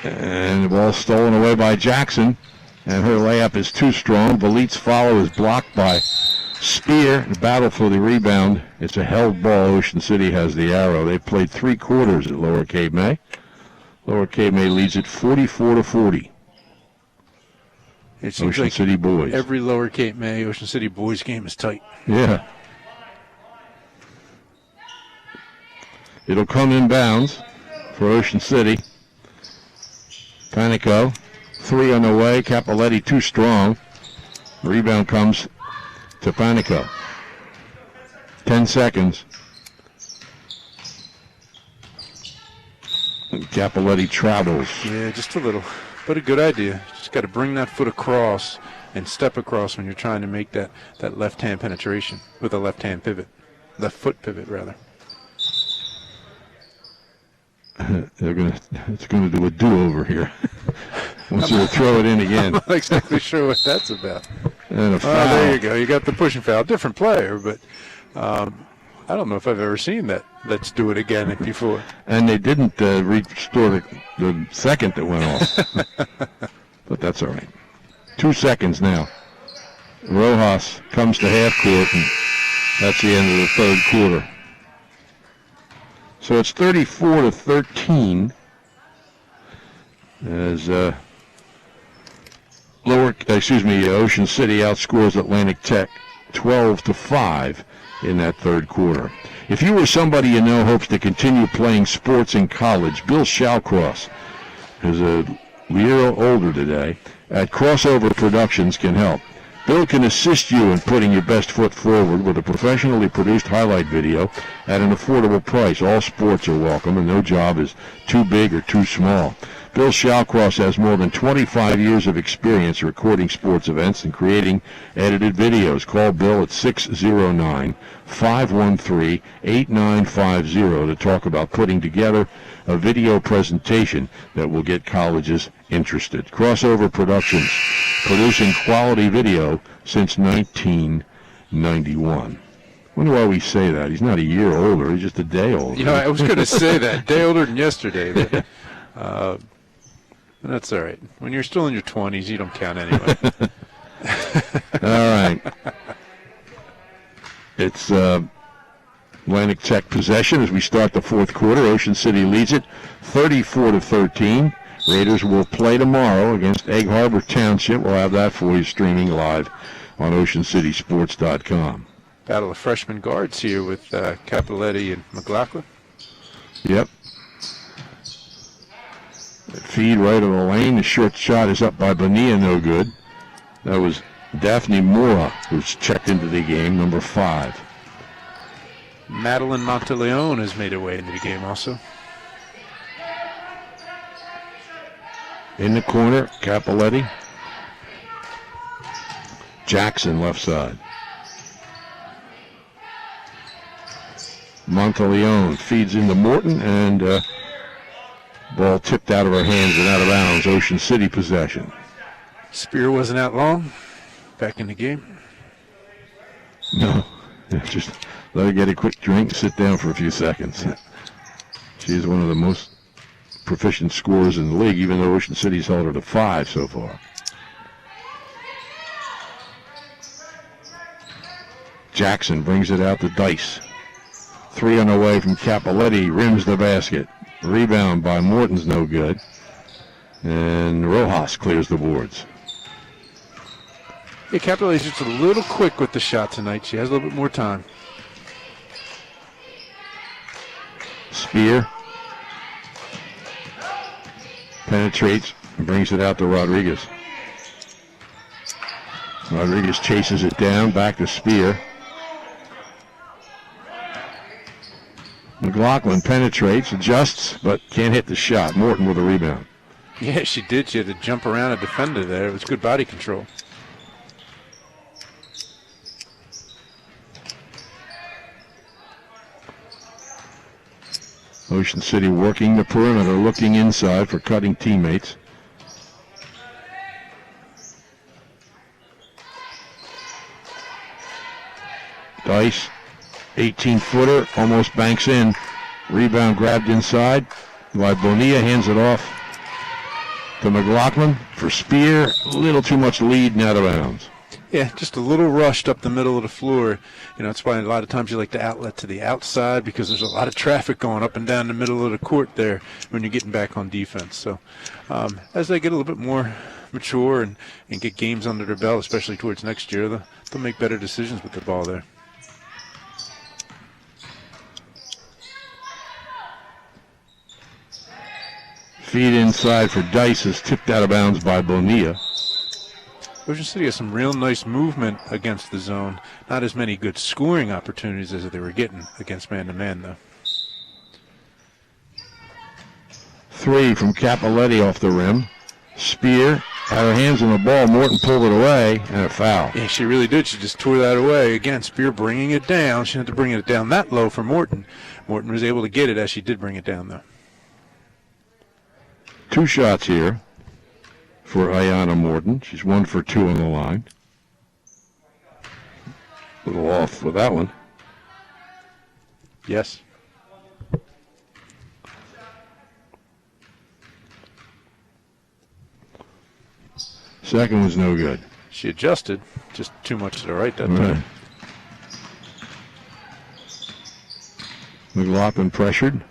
And the ball stolen away by Jackson, and her layup is too strong. Valit's follow is blocked by Spear. The battle for the rebound. It's a held ball. Ocean City has the arrow. They played 3 quarters at Lower Cape May. Lower Cape May leads it 44-40. It seems Ocean like City boys. Every Lower Cape May Ocean City boys game is tight. Yeah. It'll come in bounds. for Ocean City. Panico, 3 on the way. Capoletti too strong. Rebound comes to Panico. 10 seconds. And Capoletti travels. Yeah, just a little, but a good idea. Just got to bring that foot across and step across when you're trying to make that left-hand penetration with a left-hand pivot. Left foot pivot, rather. It's gonna do a do-over here. Once you throw it in again. I'm not exactly sure what that's about. And a foul. Oh, there you go. You got the pushing foul. Different player, but I don't know if I've ever seen that. Let's do it again before. And they didn't restore the second that went off. But that's all right. 2 seconds now. Rojas comes to half court, and that's the end of the third quarter. So it's 34-13 as Ocean City outscores Atlantic Tech 12-5 in that third quarter. If you or somebody you know hopes to continue playing sports in college, Bill Shawcross, who's a year older today, at Crossover Productions can help. Bill can assist you in putting your best foot forward with a professionally produced highlight video at an affordable price. All sports are welcome, and no job is too big or too small. Bill Shawcross has more than 25 years of experience recording sports events and creating edited videos. Call Bill at 609-513-8950 to talk about putting together a video presentation that will get colleges interested. Crossover Productions, producing quality video since 1991. Wonder why we say that. He's not a year older. He's just a day older. You know, I was going to say that. Day older than yesterday. But, that's all right. When you're still in your 20s, you don't count anyway. All right. It's Atlantic Tech possession as we start the fourth quarter. Ocean City leads it 34-13. Raiders will play tomorrow against Egg Harbor Township. We'll have that for you streaming live on OceanCitySports.com. Battle of freshman guards here with Capoletti and McLaughlin. Yep. Feed right of the lane. The short shot is up by Bonilla, no good. That was Daphne Mora, who's checked into the game, number 5. Madeline Monteleone has made her way into the game also. In the corner, Capoletti. Jackson, left side. Monteleone feeds into Morton, and ball tipped out of her hands and out of bounds. Ocean City possession. Spear wasn't out long. Back in the game. No, just let her get a quick drink, sit down for a few seconds. She's one of the most proficient scorers in the league, even though Ocean City's held her to 5 so far. Jackson brings it out to Dice. 3 on the way from Capoletti, rims the basket. Rebound by Morton's no good. And Rojas clears the boards. Yeah, Capoletti's just a little quick with the shot tonight. She has a little bit more time. Spear penetrates and brings it out to Rodriguez. Rodriguez chases it down, back to Spear. McLaughlin penetrates, adjusts, but can't hit the shot. Morton with a rebound. Yeah, she did. She had to jump around a defender there. It was good body control. Ocean City working the perimeter, looking inside for cutting teammates. Dice, 18-footer, almost banks in. Rebound grabbed inside by Bonilla, hands it off to McLaughlin for Spear. A little too much lead and out of bounds. Yeah, just a little rushed up the middle of the floor. You know, that's why a lot of times you like to outlet to the outside because there's a lot of traffic going up and down the middle of the court there when you're getting back on defense. So as they get a little bit more mature and get games under their belt, especially towards next year, they'll make better decisions with the ball there. Feed inside for Dice is tipped out of bounds by Bonilla. Ocean City has some real nice movement against the zone. Not as many good scoring opportunities as they were getting against man-to-man, though. 3 from Capoletti off the rim. Spear had her hands on the ball. Morton pulled it away, and a foul. Yeah, she really did. She just tore that away. Again, Spear bringing it down. She had to bring it down that low for Morton. Morton was able to get it as she did bring it down, though. 2 shots here for Ayanna Morton. She's 1 for 2 on the line. A little off with that one. Yes. Second was no good. She adjusted, just too much to the right that time. McLaughlin pressured.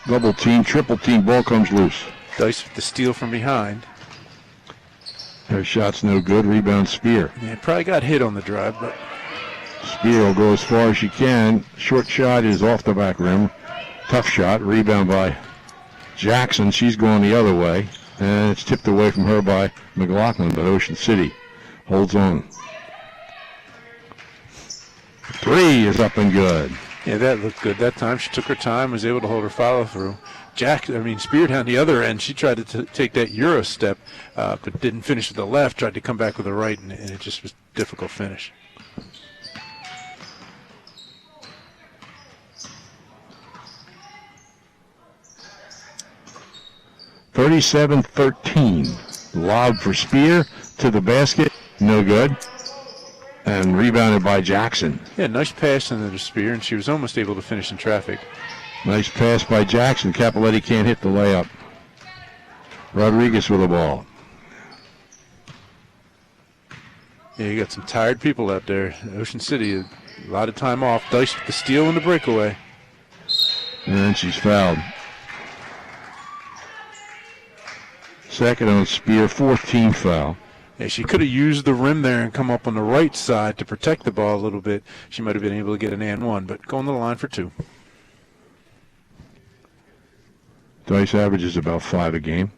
Double team, triple team, ball comes loose. Dice with the steal from behind. Her shot's no good. Rebound Spear. Yeah, probably got hit on the drive, but Spear will go as far as she can. Short shot is off the back rim. Tough shot. Rebound by Jackson. She's going the other way. And it's tipped away from her by McLaughlin, but Ocean City holds on. 3 is up and good. yeah, that looked good that time. She took her time, was able to hold her follow through. Spear down the other end. She tried to take that Euro step, but didn't finish with the left. Tried to come back with the right, and it just was a difficult finish. (37-13). Lob for Spear to the basket. No good. And rebounded by Jackson. Yeah, nice pass into the Spear, and she was almost able to finish in traffic. Nice pass by Jackson. Capoletti can't hit the layup. Rodriguez with the ball. Yeah, you got some tired people out there. Ocean City, a lot of time off. Dice with the steal and the breakaway. And she's fouled. Second on Spear, 4th team foul. Yeah, she could have used the rim there and come up on the right side to protect the ball a little bit. She might have been able to get an and 1, but going to the line for 2. Dice averages about 5 a game.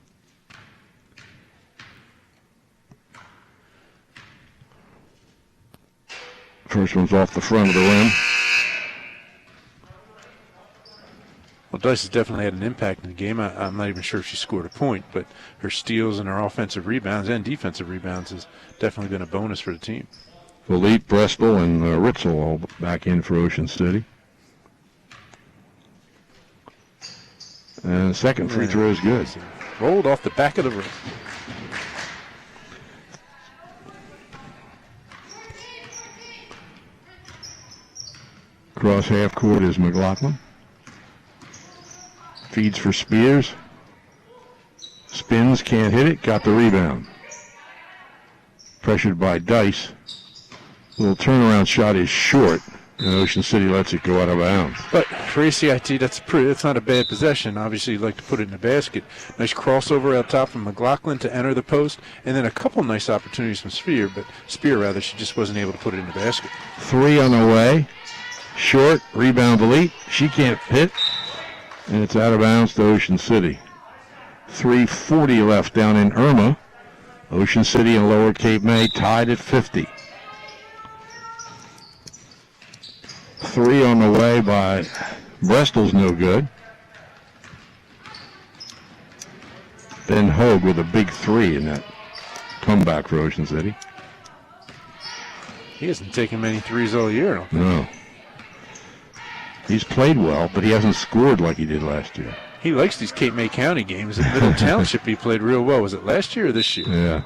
First one's off the front of the rim. Well, Dice has definitely had an impact in the game. I'm not even sure if she scored a point, but her steals and her offensive rebounds and defensive rebounds has definitely been a bonus for the team. Vliet, Brestel, and Ritzel all back in for Ocean City. And the second free throw is good. Rolled off the back of the rim. Cross half court is McLaughlin. Feeds for Spears. Spins, can't hit it, got the rebound. Pressured by Dice. Little turnaround shot is short, and Ocean City lets it go out of bounds. But for ACIT, that's not a bad possession. Obviously, you'd like to put it in the basket. Nice crossover out top from McLaughlin to enter the post, and then a couple nice opportunities from Spear, she just wasn't able to put it in the basket. 3 on the way. Short, rebound Vliet. She can't hit, and it's out of bounds to Ocean City. 3:40 left down in Irma. Ocean City and Lower Cape May tied at 50. 3 on the way by Brestel's no good. Ben Hogue with a big 3 in that comeback for Ocean City. He hasn't taken many threes all year, I don't think. No. He's played well, but he hasn't scored like he did last year. He likes these Cape May County games. At Middle Township, he played real well. Was it last year or this year? Yeah.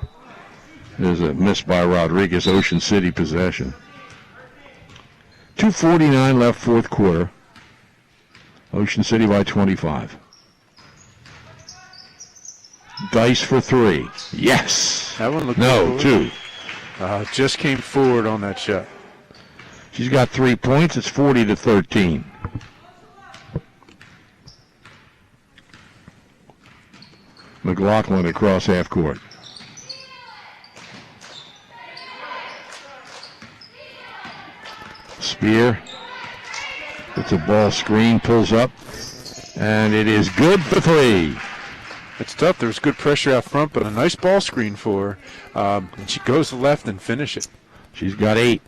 There's a miss by Rodriguez, Ocean City possession. 2:49 left, fourth quarter. Ocean City by 25. Dice for 3. Yes. That one looked No, good. 2. Just came forward on that shot. She's got 3 points. It's 40-13. McLaughlin across half court. Spear. It's a ball screen, pulls up, and it is good for three. It's tough. There's good pressure out front, but a nice ball screen for her. And she goes to left and finish it. She's got 8.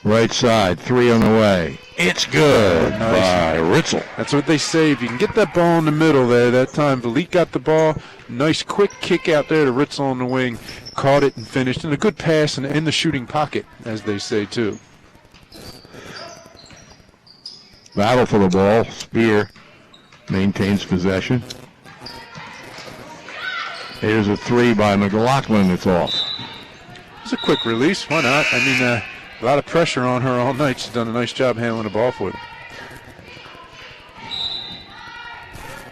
Right side, 3 on the way. It's good by Ritzel. That's what they say. If you can get that ball in the middle there, that time Valit got the ball. Nice quick kick out there to Ritzel on the wing. Caught it and finished. And a good pass and in the shooting pocket, as they say, too. Battle for the ball. Spear maintains possession. Here's a 3 by McLaughlin. It's off. It's a quick release. Why not? I mean, a lot of pressure on her all night. She's done a nice job handling the ball for them.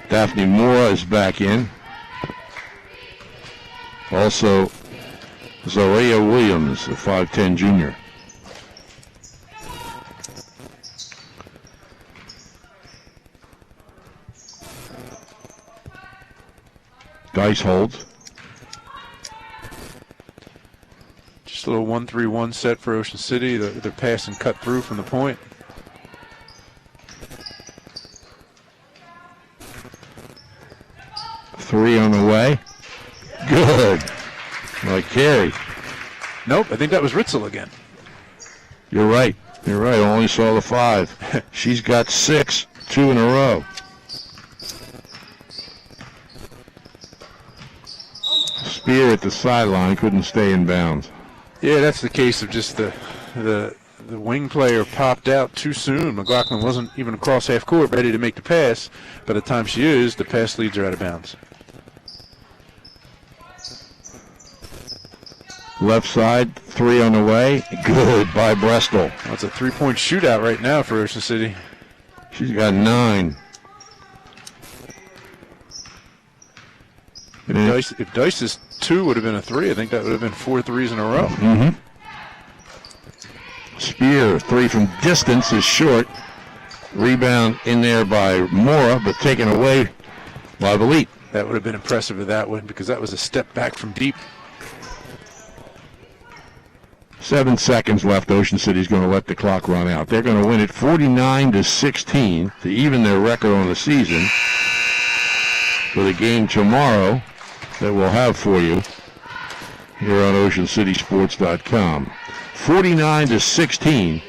Daphne Mora is back in. Also, Zaria Williams, a 5'10 junior. Dice holds. Just a little 1-3-1 set for Ocean City. They're pass and cut through from the point. Three on the way. Good. Like Carey. Nope, I think that was Ritzel again. You're right. You're right. I only saw the 5. She's got 6, 2 in a row. Spear at the sideline, couldn't stay in bounds. Yeah, that's the case of just the wing player popped out too soon. McLaughlin wasn't even across half court ready to make the pass. By the time she is, the pass leads her out of bounds. Left side, 3 on the way. Good by Bristol. That's a 3-point shootout right now for Ocean City. She's got 9. If Dice's 2 would have been a 3, I think that would have been 4 threes in a row. Mm-hmm. Spear, 3 from distance is short. Rebound in there by Mora, but taken away by Valit. That would have been impressive with that one because that was a step back from deep. 7 seconds left. Ocean City's going to let the clock run out. They're going to win it 49-16 to even their record on the season for the game tomorrow that we'll have for you here on OceanCitySports.com. 49-16,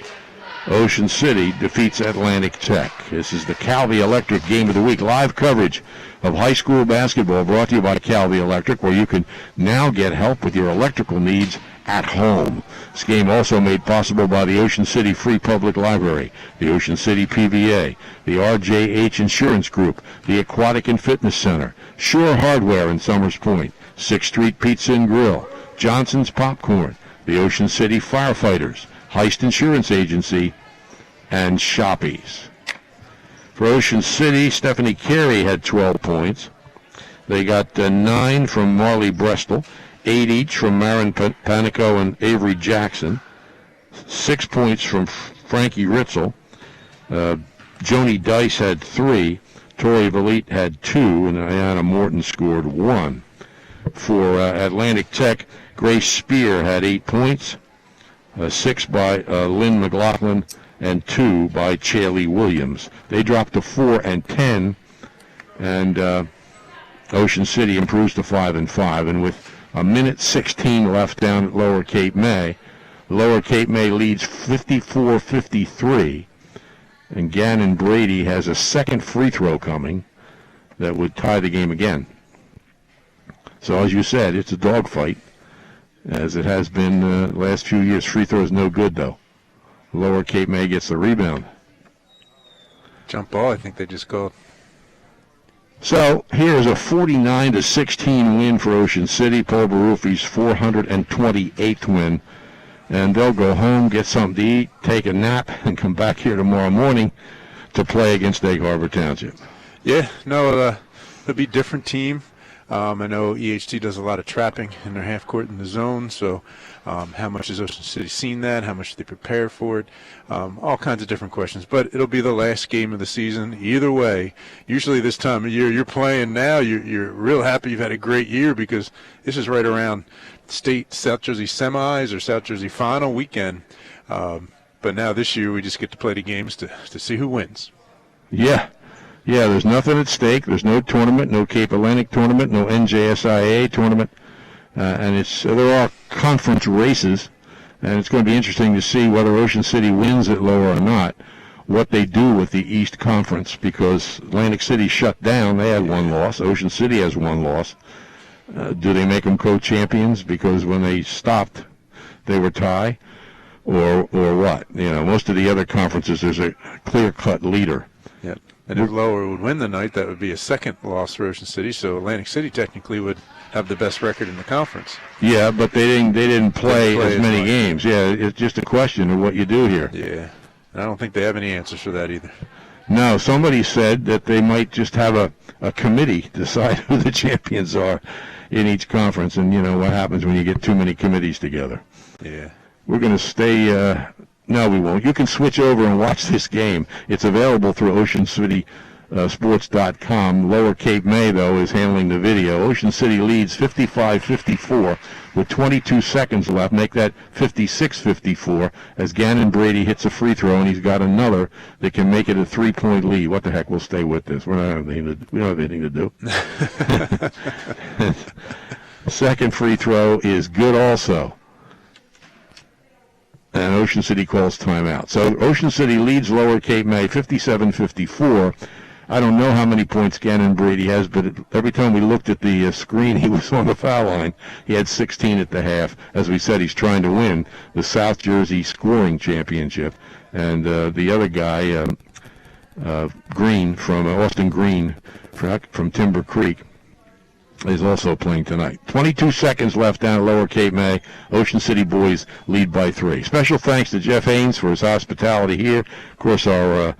Ocean City defeats Atlantic Tech. This is the Calvi Electric Game of the Week. Live coverage of high school basketball brought to you by Calvi Electric, where you can now get help with your electrical needs at home. This game also made possible by the Ocean City Free Public Library, the Ocean City PVA, the RJH Insurance Group, the Aquatic and Fitness Center, Shore Hardware in Summers Point, 6th Street Pizza and Grill, Johnson's Popcorn, the Ocean City Firefighters, Heist Insurance Agency, and Shoppies. For Ocean City, Stephanie Carey had 12 points. They got 9 from Marley Brestol, 8 each from Marin Panico and Avery Jackson, 6 points from Frankie Ritzel. Joni Dice had 3, Tori Valit had 2, and Ayanna Morton scored 1. For Atlantic Tech, Grace Spear had 8 points, 6 by Lynn McLaughlin, and 2 by Chaley Williams. They dropped to 4 and 10, and Ocean City improves to 5 and 5. And with a minute 16 left down at Lower Cape May, Lower Cape May leads 54-53, and Gannon Brady has a second free throw coming that would tie the game again. So as you said, it's a dogfight, as it has been the last few years. Free throw is no good, though. Lower Cape May gets the rebound. Jump ball, I think they just called. So here's a 49-16 win for Ocean City, Paul Baruffi's 428th win. And they'll go home, get something to eat, take a nap, and come back here tomorrow morning to play against Egg Harbor Township. Yeah, no, it'll be a different team. I know EHT does a lot of trapping in their half court in the zone, so how much has Ocean City seen that? How much do they prepare for it? All kinds of different questions. But it'll be the last game of the season. Either way, usually this time of year, you're playing now, you're real happy you've had a great year because this is right around state South Jersey semis or South Jersey final weekend. But now this year we just get to play the games to see who wins. Yeah, there's nothing at stake. There's no tournament, no Cape Atlantic tournament, no NJSIA tournament. And they're all conference races. And it's going to be interesting to see whether Ocean City wins at Lower or not, what they do with the East Conference, because Atlantic City shut down. They had one loss. Ocean City has one loss. Do they make them co-champions because when they stopped, they were tie? Or what? Most of the other conferences, there's a clear-cut leader. Yep. And if Lower would win the night, that would be a second loss for Ocean City. So Atlantic City technically would have the best record in the conference. Yeah, but they didn't play as many games. Yeah, it's just a question of what you do here. Yeah, I don't think they have any answers for that either. No, somebody said that they might just have a committee decide who the champions are in each conference, and what happens when you get too many committees together. Yeah. We're going to stay. No, we won't. You can switch over and watch this game. It's available through OceanCitySports.com. Lower Cape May, though, is handling the video. Ocean City leads 55-54 with 22 seconds left. Make that 56-54 as Gannon Brady hits a free throw, and he's got another that can make it a 3-point lead. What the heck? We'll stay with this. We don't have anything to do. Second free throw is good also. And Ocean City calls timeout. So Ocean City leads Lower Cape May 57-54. I don't know how many points Gannon Brady has, but every time we looked at the screen, he was on the foul line. He had 16 at the half. As we said, he's trying to win the South Jersey scoring championship. And the other guy, Green, from Austin Green, from Timber Creek, is also playing tonight. 22 seconds left down at Lower Cape May. Ocean City boys lead by 3. Special thanks to Jeff Haynes for his hospitality here. Of course, our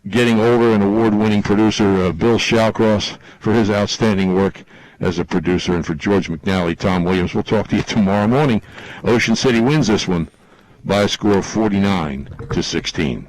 getting older and award-winning producer, Bill Shallcross, for his outstanding work as a producer, and for George McNally, Tom Williams. We'll talk to you tomorrow morning. Ocean City wins this one by a score of 49-16.